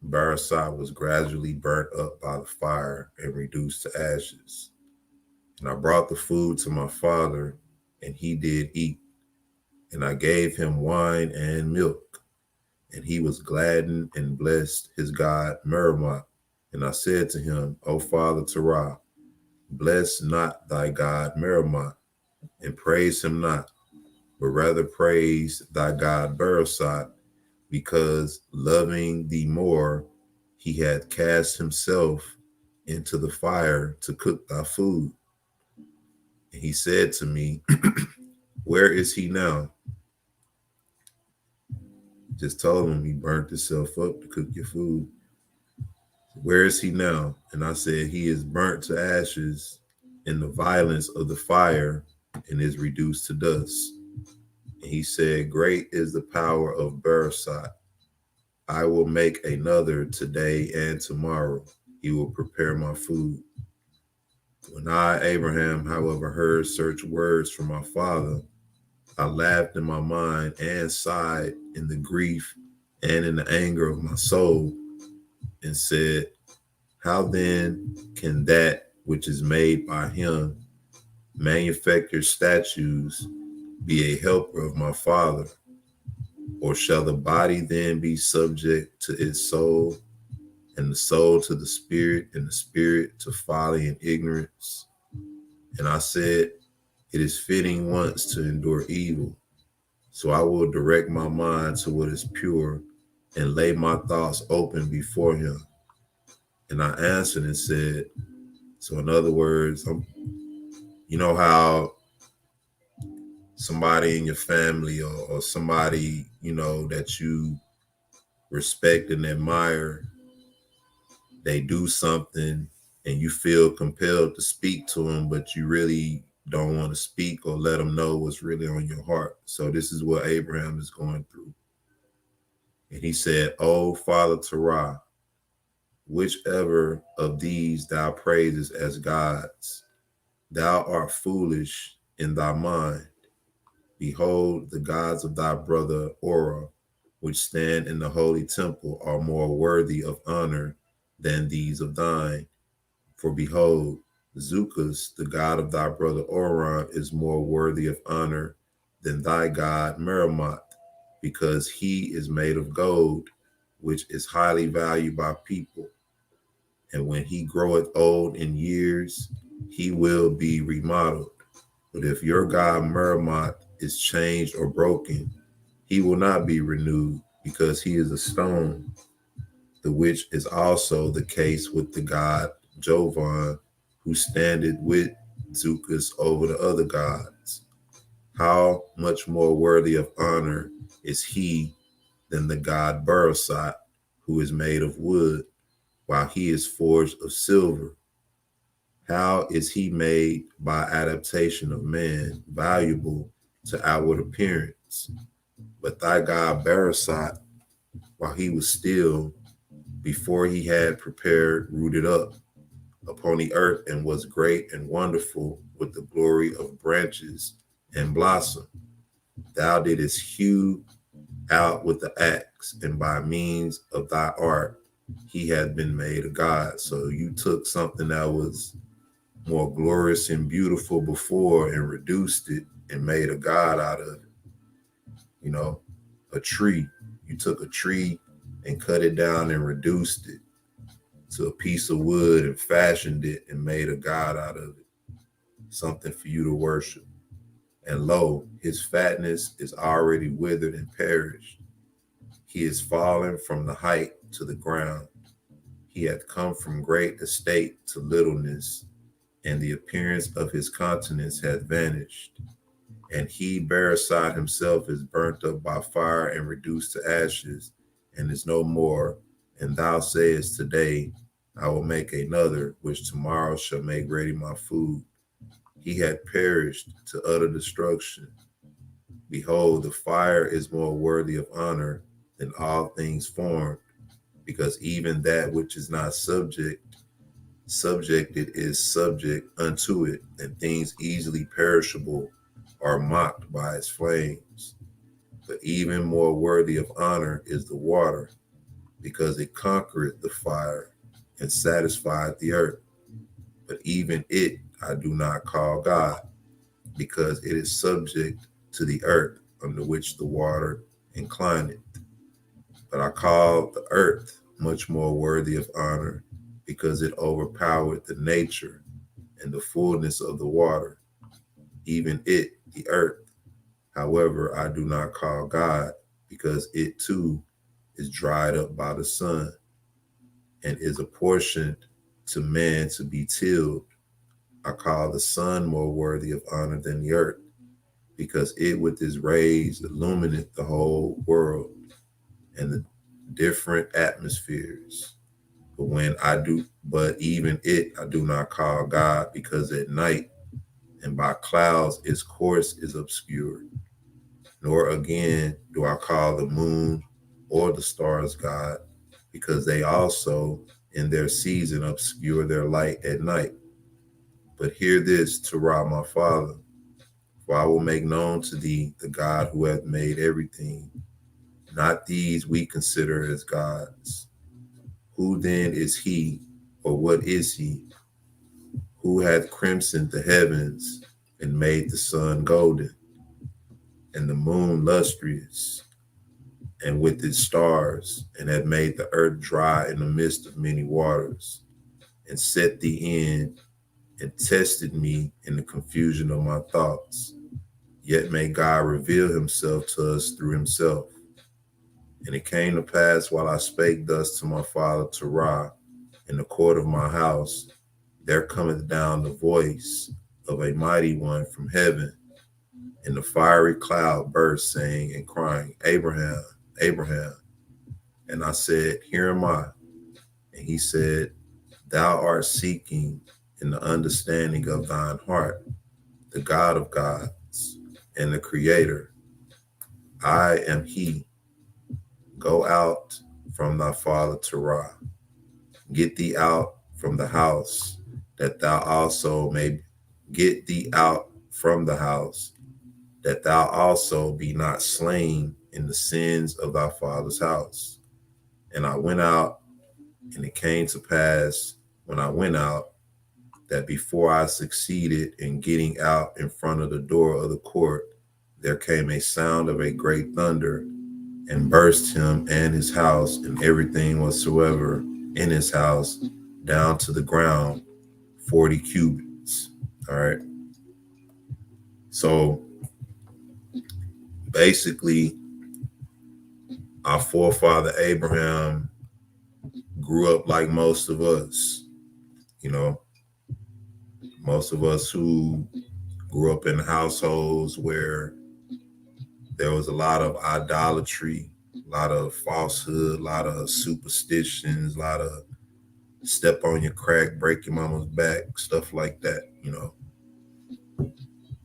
Barasat was gradually burnt up by the fire and reduced to ashes. And I brought the food to my father, and he did eat. And I gave him wine and milk, and he was gladdened and blessed his God Merimoth. And I said to him, O Father Terah, bless not thy God Merimoth, and praise him not, but rather praise thy God Barasat, because loving thee more, he had cast himself into the fire to cook thy food. And he said to me, where is he now? Just told him he burnt himself up to cook your food. Where is he now? And I said, he is burnt to ashes in the violence of the fire and is reduced to dust. And he said, great is the power of Barasat. I will make another today and tomorrow. He will prepare my food. When I, Abraham, however, heard such words from my father, I laughed in my mind and sighed in the grief and in the anger of my soul, and said, how then can that which is made by him manufacture statues be a helper of my father? Or shall the body then be subject to its soul, and the soul to the spirit, and the spirit to folly and ignorance? And I said, it is fitting once to endure evil. So I will direct my mind to what is pure and lay my thoughts open before him. And I answered and said, so in other words, you know how somebody in your family or somebody, you know, that you respect and admire, they do something and you feel compelled to speak to them, but you really don't want to speak or let them know what's really on your heart. So this is what Abraham is going through. And he said, O Father Terah, whichever of these thou praises as gods, thou art foolish in thy mind. Behold, the gods of thy brother Orah, which stand in the holy temple, are more worthy of honor than these of thine. For behold, Zucus, the god of thy brother Orah, is more worthy of honor than thy god Merimoth, because he is made of gold, which is highly valued by people. And when he groweth old in years, he will be remodeled. But if your God Merimoth is changed or broken, he will not be renewed, because he is a stone, the which is also the case with the god Jovan, who standeth with Zucus over the other gods. How much more worthy of honor is he than the god Barasat, who is made of wood, while he is forged of silver? How is he made by adaptation of man valuable to outward appearance? But thy God Barasat, while he was still, before he had prepared, rooted up upon the earth, and was great and wonderful with the glory of branches and blossom. Thou didst hew out with the axe, and by means of thy art he had been made a god. So you took something that was more glorious and beautiful before and reduced it and made a god out of it. You know, a tree. You took a tree and cut it down and reduced it to a piece of wood and fashioned it and made a god out of it, something for you to worship. And lo, his fatness is already withered and perished. He is fallen from the height to the ground. He hath come from great estate to littleness, and the appearance of his countenance hath vanished. And he, Barasat himself, is burnt up by fire and reduced to ashes, and is no more. And thou sayest, today I will make another, which tomorrow shall make ready my food. He had perished to utter destruction. Behold, the fire is more worthy of honor than all things formed. because even that which is not subjected is subject unto it, and things easily perishable are mocked by its flames. But even more worthy of honor is the water, because it conquereth the fire and satisfied the earth. But even it I do not call God, because it is subject to the earth, under which the water inclineth. But I call the earth much more worthy of honor, because it overpowered the nature and the fullness of the water, even it, the earth. However, I do not call God, because it too is dried up by the sun, and is apportioned to man to be tilled. I call the sun more worthy of honor than the earth, because it with its rays illumineth the whole world and the different atmospheres. But even it I do not call God, because at night and by clouds its course is obscured. Nor again do I call the moon or the stars God, because they also in their season obscure their light at night. But hear this, Torah, my father, for I will make known to thee the God who hath made everything. Not these we consider as gods. Who then is he, or what is he, who hath crimsoned the heavens and made the sun golden, and the moon lustrous, and with its stars, and hath made the earth dry in the midst of many waters, and set thee in, and tested me in the confusion of my thoughts? Yet may God reveal himself to us through himself. And it came to pass, while I spake thus to my father Terah in the court of my house, there cometh down the voice of a mighty one from heaven, and the fiery cloud burst, saying and crying, Abraham, Abraham. And I said, Here am I. And he said, Thou art seeking in the understanding of thine heart the God of gods and the Creator. I am he. Go out from thy father Terah. Get thee out from the house, that thou also may get thee out from the house, that thou also be not slain in the sins of thy father's house. And I went out, and it came to pass when I went out, that before I succeeded in getting out in front of the door of the court, there came a sound of a great thunder, and burst him and his house and everything whatsoever in his house down to the ground 40 cubits. All right. So basically, our forefather Abraham grew up like most of us, most of us who grew up in households where there was a lot of idolatry, a lot of falsehood, a lot of superstitions, a lot of step on your crack, break your mama's back, stuff like that,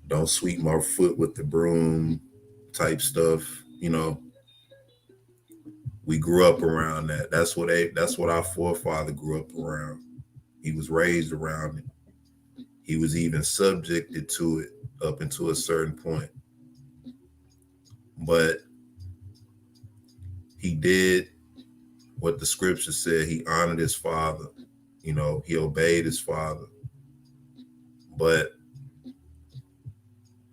Don't sweep my foot with the broom type stuff, We grew up around that. That's what our forefather grew up around. He was raised around it. He was even subjected to it up until a certain point. But he did what the scripture said. He honored his father. He obeyed his father. But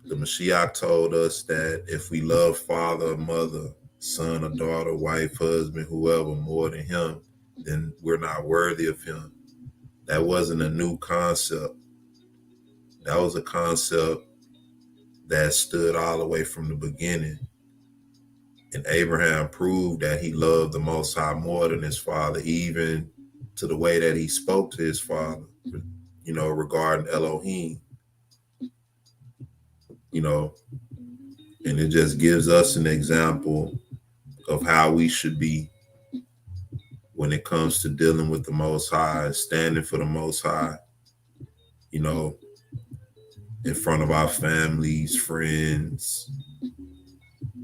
the Mashiach told us that if we love father or mother, son or daughter, wife, husband, whoever more than him, then we're not worthy of him. That wasn't a new concept. That was a concept that stood all the way from the beginning. And Abraham proved that he loved the Most High more than his father, even to the way that he spoke to his father, regarding Elohim, and it just gives us an example of how we should be when it comes to dealing with the Most High, standing for the Most High, in front of our families, friends,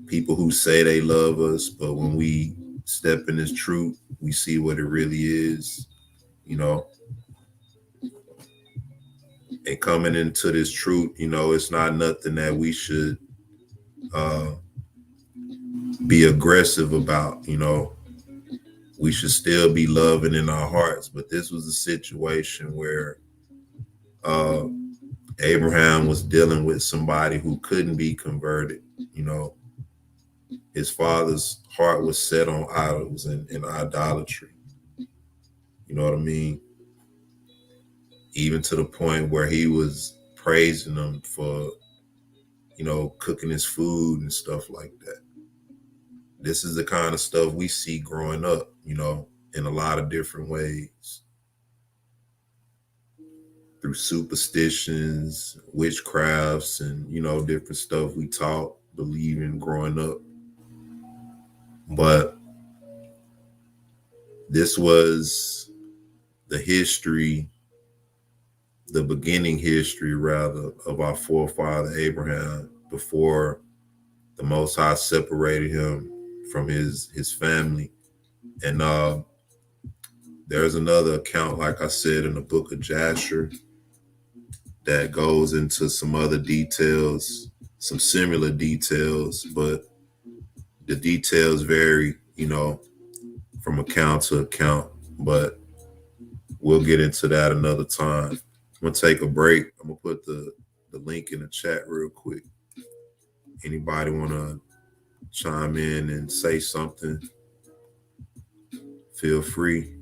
people who say they love us, but when we step in this truth, we see what it really is, you know. And coming into this truth, you know, it's not nothing that we should be aggressive about, you know. We should still be loving in our hearts. But this was a situation where Abraham was dealing with somebody who couldn't be converted. You know, his father's heart was set on idols and idolatry. You know what I mean? Even to the point where he was praising them for, you know, cooking his food and stuff like that. This is the kind of stuff we see growing up, you know, in a lot of different ways. Through superstitions, witchcrafts, and, you know, different stuff we taught, believing growing up. But this was the history, the beginning history, rather, of our forefather Abraham before the Most High separated him from his family. And there's another account, like I said, in the book of Jasher that goes into some other details, some similar details, but the details vary, you know, from account to account. But we'll get into that another time. I'm gonna take a break. I'm gonna put the link in the chat real quick. Anybody wanna chime in and say something? Feel free.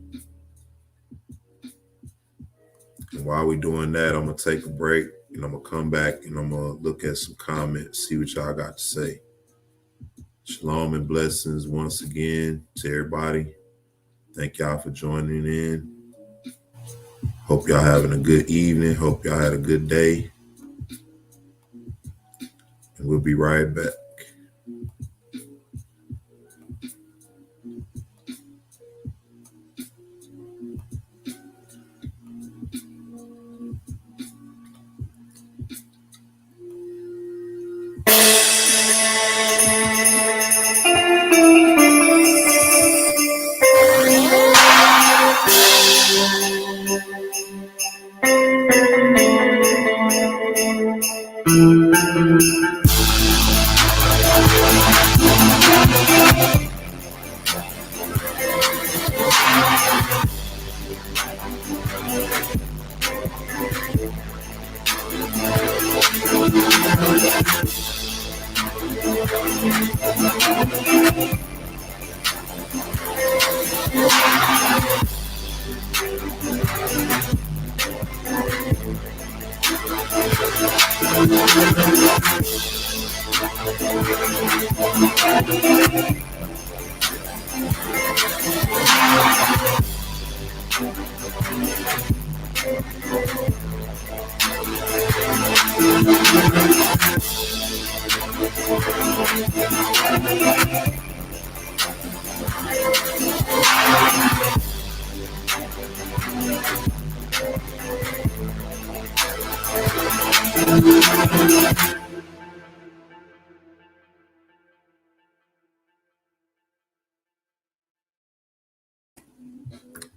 And while we're doing that, I'm gonna take a break and I'm gonna come back and I'm gonna look at some comments, see what y'all got to say. Shalom and blessings once again to everybody. Thank y'all for joining in. Hope y'all having a good evening. Hope y'all had a good day. And we'll be right back.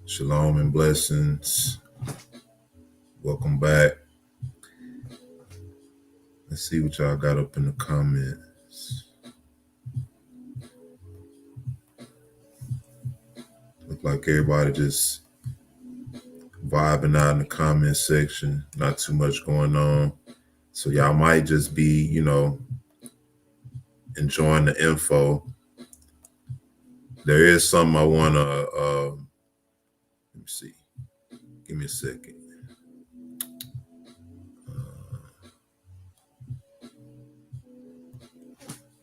Shalom and blessings. Welcome back. Let's see what y'all got up in the comments. Look like everybody just vibing out in the comment section. Not too much going on. So y'all might just be, you know, enjoying the info. There is something I want to, let me see. Give me a second.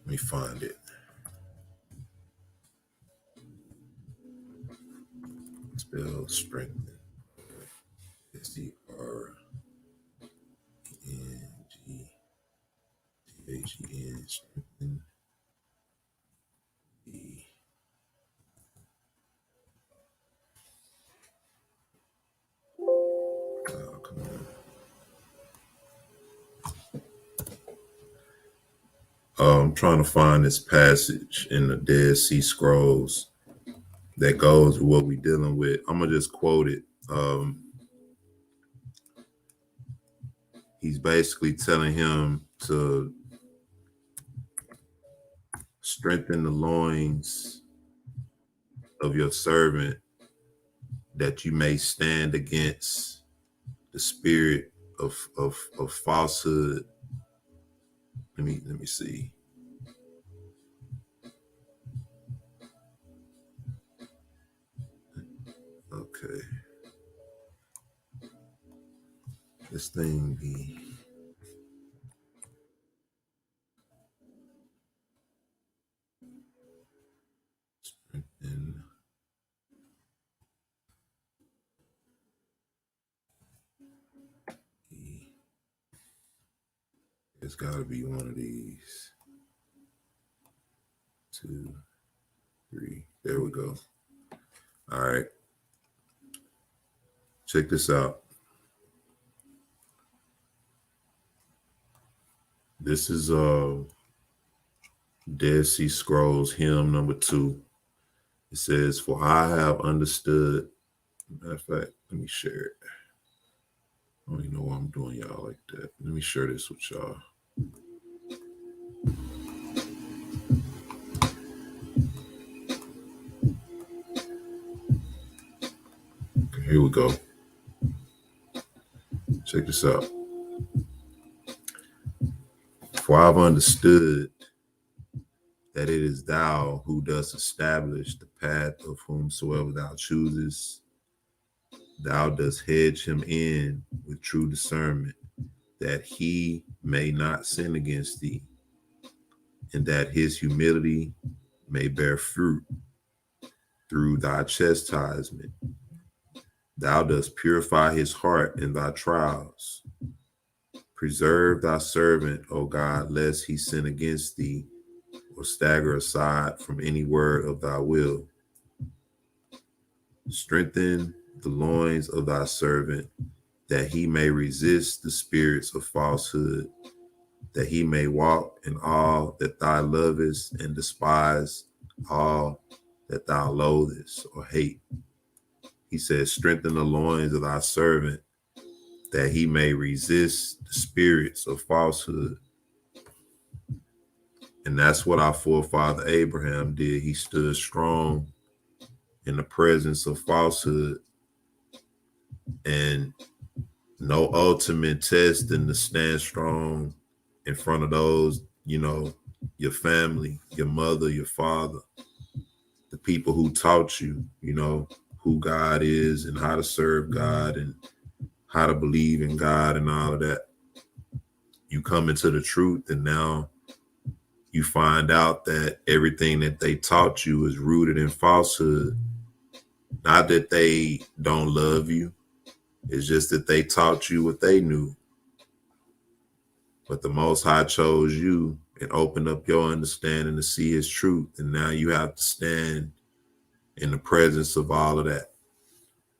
Let me find it. Spell strengthen. STRENGTHEN. Strengthen. Oh, come on. I'm trying to find this passage in the Dead Sea Scrolls that goes with what we're dealing with. I'm gonna just quote it. He's basically telling him to strengthen the loins of your servant, that you may stand against the spirit of falsehood. Let me see. Okay. This thing be strengthen. It's got to be one of these. 2, 3. There we go. All right. Check this out. This is Dead Sea Scrolls, hymn number 2. It says, "For I have understood." Matter of fact, let me share it. I don't even know why I'm doing y'all like that. Let me share this with y'all. Okay, here we go. Check this out. "For I've understood that it is thou who dost establish the path of whomsoever thou choosest. Thou dost hedge him in with true discernment, that he may not sin against thee, and that his humility may bear fruit through thy chastisement. Thou dost purify his heart in thy trials. Preserve thy servant, O God, lest he sin against thee, or stagger aside from any word of thy will. Strengthen the loins of thy servant, that he may resist the spirits of falsehood, that he may walk in all that thou lovest, and despise all that thou loathest or hate." He says, strengthen the loins of thy servant, that he may resist the spirits of falsehood. And that's what our forefather Abraham did. He stood strong in the presence of falsehood, and no ultimate test than to stand strong in front of those, your family, your mother, your father, the people who taught you, who God is and how to serve God and how to believe in God and all of that. You come into the truth, and now you find out that everything that they taught you is rooted in falsehood. Not that they don't love you. It's just that they taught you what they knew. But the Most High chose you and opened up your understanding to see his truth. And now you have to stand in the presence of all of that.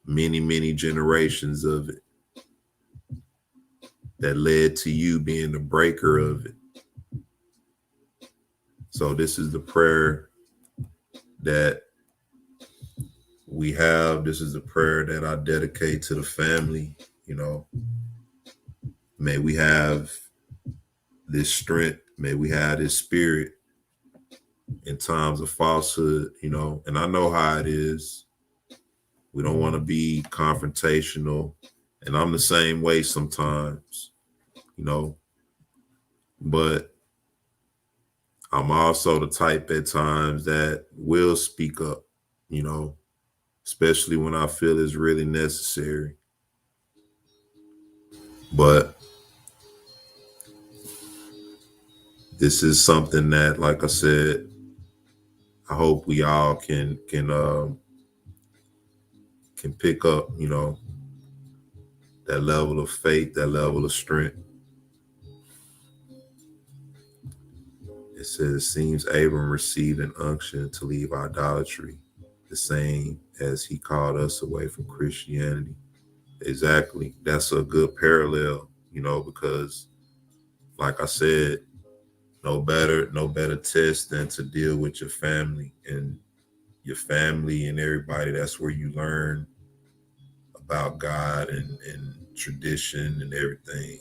Many, many generations of it that led to you being the breaker of it. So this is the prayer that we have. This is the prayer that I dedicate to the family. May we have this strength. May we have this spirit in times of falsehood, and I know how it is. We don't want to be confrontational, and I'm the same way sometimes, but I'm also the type at times that will speak up, especially when I feel it's really necessary. But this is something that, like I said, I hope we all can pick up, that level of faith, that level of strength. It says, "It seems Abram received an unction to leave idolatry, the same as he called us away from Christianity." Exactly. That's a good parallel, because like I said, no better test than to deal with your family and your family and everybody. That's where you learn about God and tradition and everything.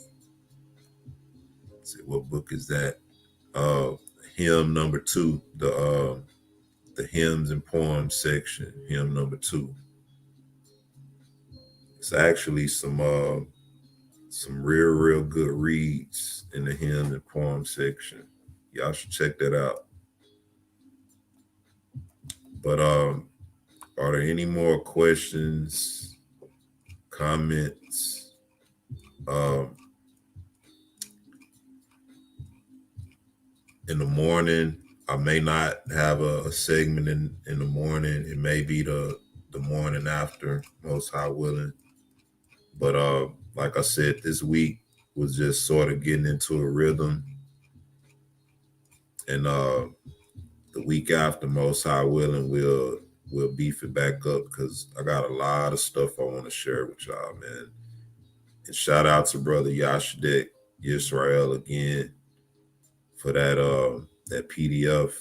Let's see, what book is that? Hymn number 2, the hymns and poems section, hymn number 2. It's actually some real good reads in the hymn and poem section. Y'all should check that out. But are there any more questions, comments? In the morning, I may not have a segment in the morning. It may be the morning after, most high willing. But like I said, this week was just sort of getting into a rhythm. And the week after, most high willing, we'll beef it back up because I got a lot of stuff I want to share with y'all, man. And shout out to brother Yashadek Israel again for that PDF.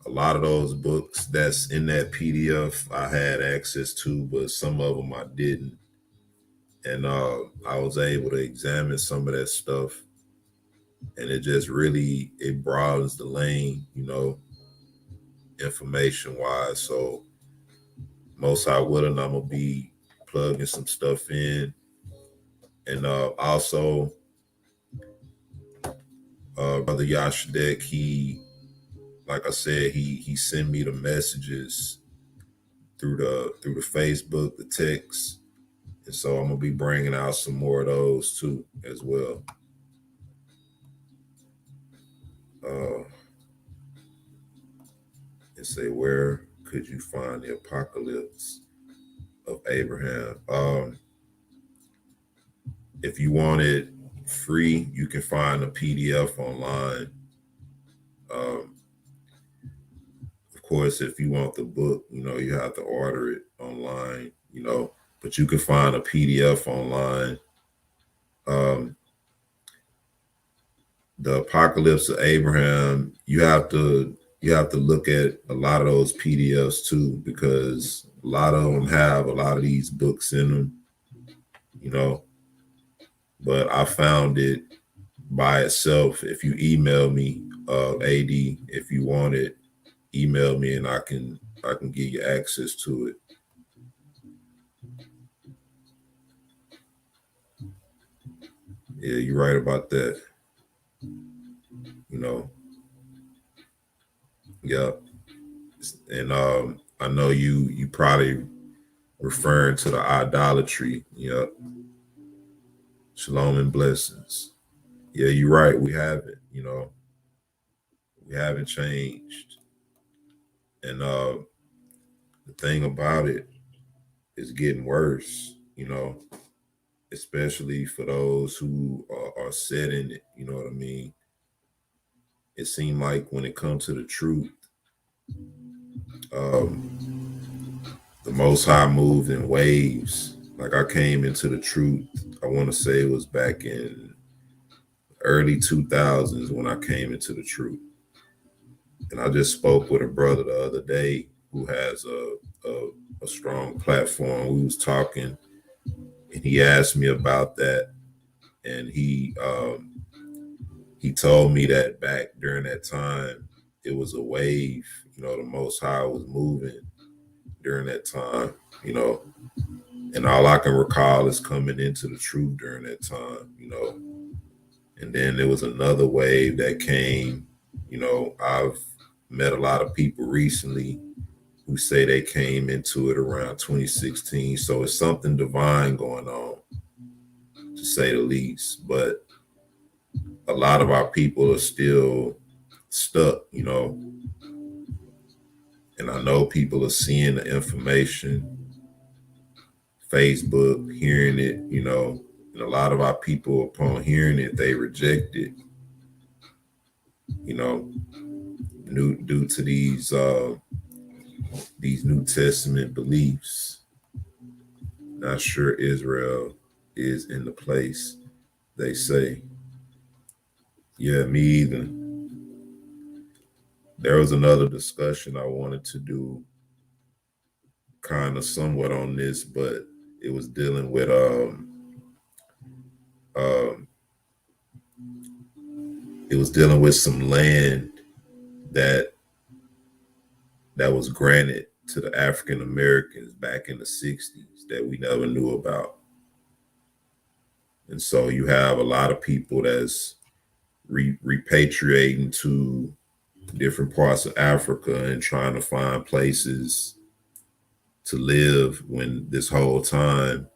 A lot of those books that's in that PDF I had access to, but some of them I didn't. And I was able to examine some of that stuff, and it just really, it broadens the lane, information wise. So most high willing, I'm gonna be plugging some stuff in. And also brother Yashadek, he, like I said, he sent me the messages through the Facebook, the text. And so I'm gonna be bringing out some more of those too as well. And say, where could you find the Apocalypse of Abraham? If you want it free, you can find a PDF online. Of course, if you want the book, you have to order it online, but you can find a PDF online. The Apocalypse of Abraham, you have to look at a lot of those PDFs too, because a lot of them have a lot of these books in them, but I found it by itself. If you email me, AD, if you want it, email me and I can give you access to it. Yeah, you're right about that. Yeah. And I know you probably referring to the idolatry. Yeah. Shalom and Blessings. Yeah, you're right. We haven't, we haven't changed. And the thing about it is getting worse, especially for those who are set in it. You know what I mean? It seemed like when it comes to the truth, the Most High moved in waves. Like I came into the truth, I want to say it was back in early 2000s when I came into the truth. And I just spoke with a brother the other day who has a strong platform. We was talking, and he asked me about that, and he told me that back during that time it was a wave. The Most High was moving during that time. And all I can recall is coming into the truth during that time. And then there was another wave that came. I've met a lot of people recently who say they came into it around 2016. So it's something divine going on, to say the least. But a lot of our people are still stuck, and I know people are seeing the information, Facebook, hearing it, and a lot of our people, upon hearing it, they reject it, due to these New Testament beliefs. Not sure Israel is in the place they say. Yeah, me either. there was another discussion I wanted to do kind of somewhat on this, but it was dealing with um it was dealing with some land that was granted to the African Americans back in the 60s that we never knew about. And so you have a lot of people that's repatriating to different parts of Africa and trying to find places to live when this whole time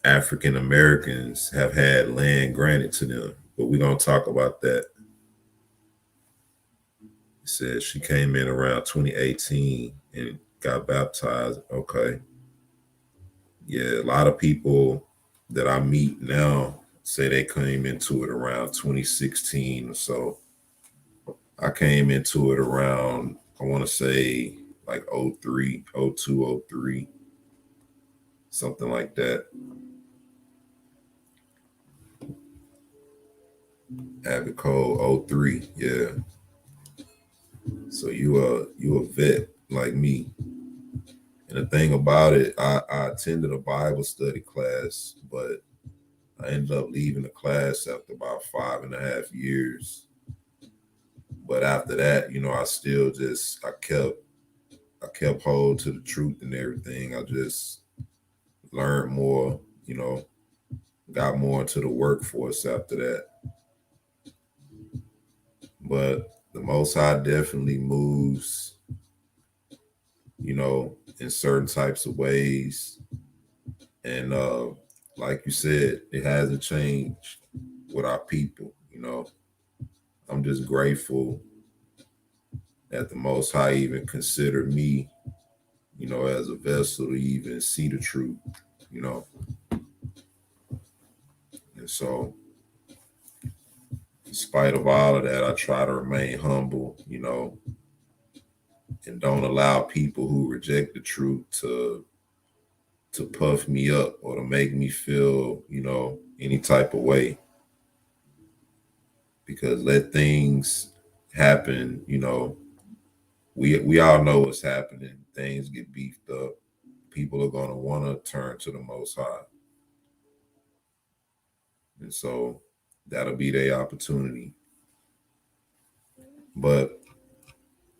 African Americans have had land granted to them. But we're going to talk about that. It says she came in around 2018 and got baptized. Okay. Yeah, a lot of people that I meet now say they came into it around 2016 or so. I came into it around, I want to say like 03, 02, 03, something like that. Abbott Code 03, yeah. So you a vet like me. And the thing about it, I attended a Bible study class, but I ended up leaving the class after about 5.5 years. But after that, I still I kept hold to the truth and everything. I just learned more, got more into the workforce after that. But the Most High definitely moves, in certain types of ways. And like you said, it hasn't changed with our people. I'm just grateful that the Most High even considered me, as a vessel to even see the truth, And so, in spite of all of that, I try to remain humble, and don't allow people who reject the truth to puff me up or to make me feel, any type of way. Because let things happen, we all know what's happening. Things get beefed up. People are going to want to turn to the Most High. And so that'll be their opportunity. But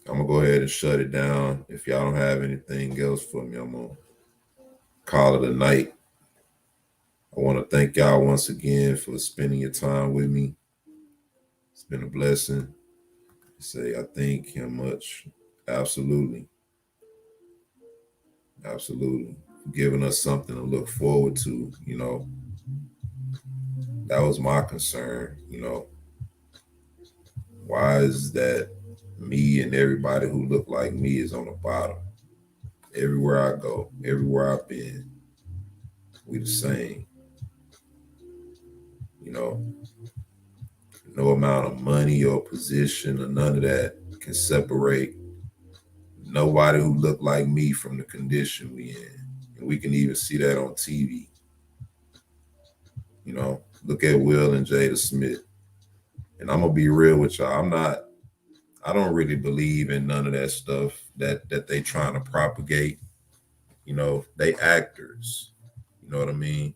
I'm going to go ahead and shut it down. If y'all don't have anything else for me, I'm going to call it a night. I want to thank y'all once again for spending your time with me. It's been a blessing. I thank him much. Absolutely. Absolutely. For giving us something to look forward to, That was my concern, Why is that me and everybody who look like me is on the bottom? Everywhere I go, everywhere I've been, we the same. No amount of money or position or none of that can separate nobody who look like me from the condition we in. And we can even see that on TV. Look at Will and Jada Smith. And I'm gonna be real with y'all. I don't really believe in none of that stuff that they trying to propagate. They actors. You know what I mean?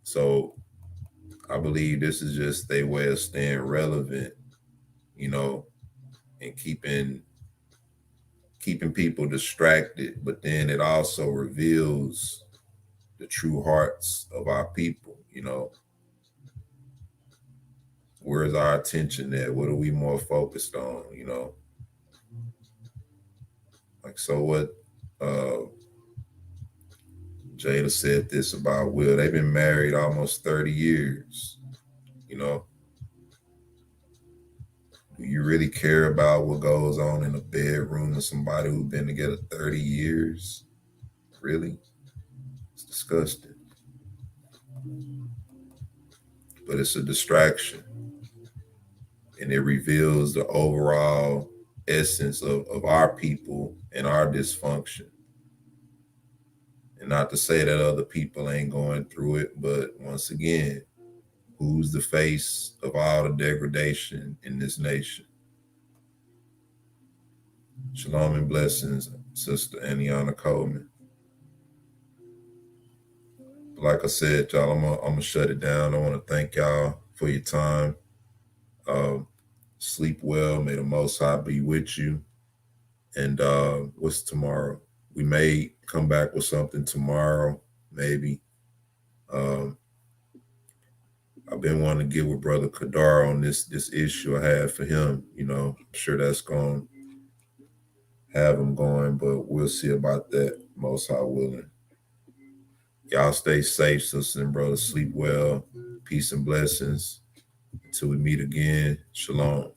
So I believe this is just their way of staying relevant, and keeping people distracted, but then it also reveals the true hearts of our people. Where's our attention at? What are we more focused on? Like, so what Jada said this about Will. They've been married almost 30 years. Do you really care about what goes on in a bedroom with somebody who's been together 30 years? Really? It's disgusting. But it's a distraction. And it reveals the overall essence of our people and our dysfunction. And not to say that other people ain't going through it, but once again, who's the face of all the degradation in this nation? Shalom and blessings, Sister Aniana Coleman. Like I said, y'all, I'm gonna shut it down. I want to thank y'all for your time. Sleep well. May the Most High be with you. And what's tomorrow? We may come back with something tomorrow, maybe. I've been wanting to get with Brother Kadar on this issue I have for him. I'm sure that's going to have him going, but we'll see about that, Most High willing. Y'all stay safe, sisters and brothers. Sleep well. Peace and blessings. Until we meet again, shalom.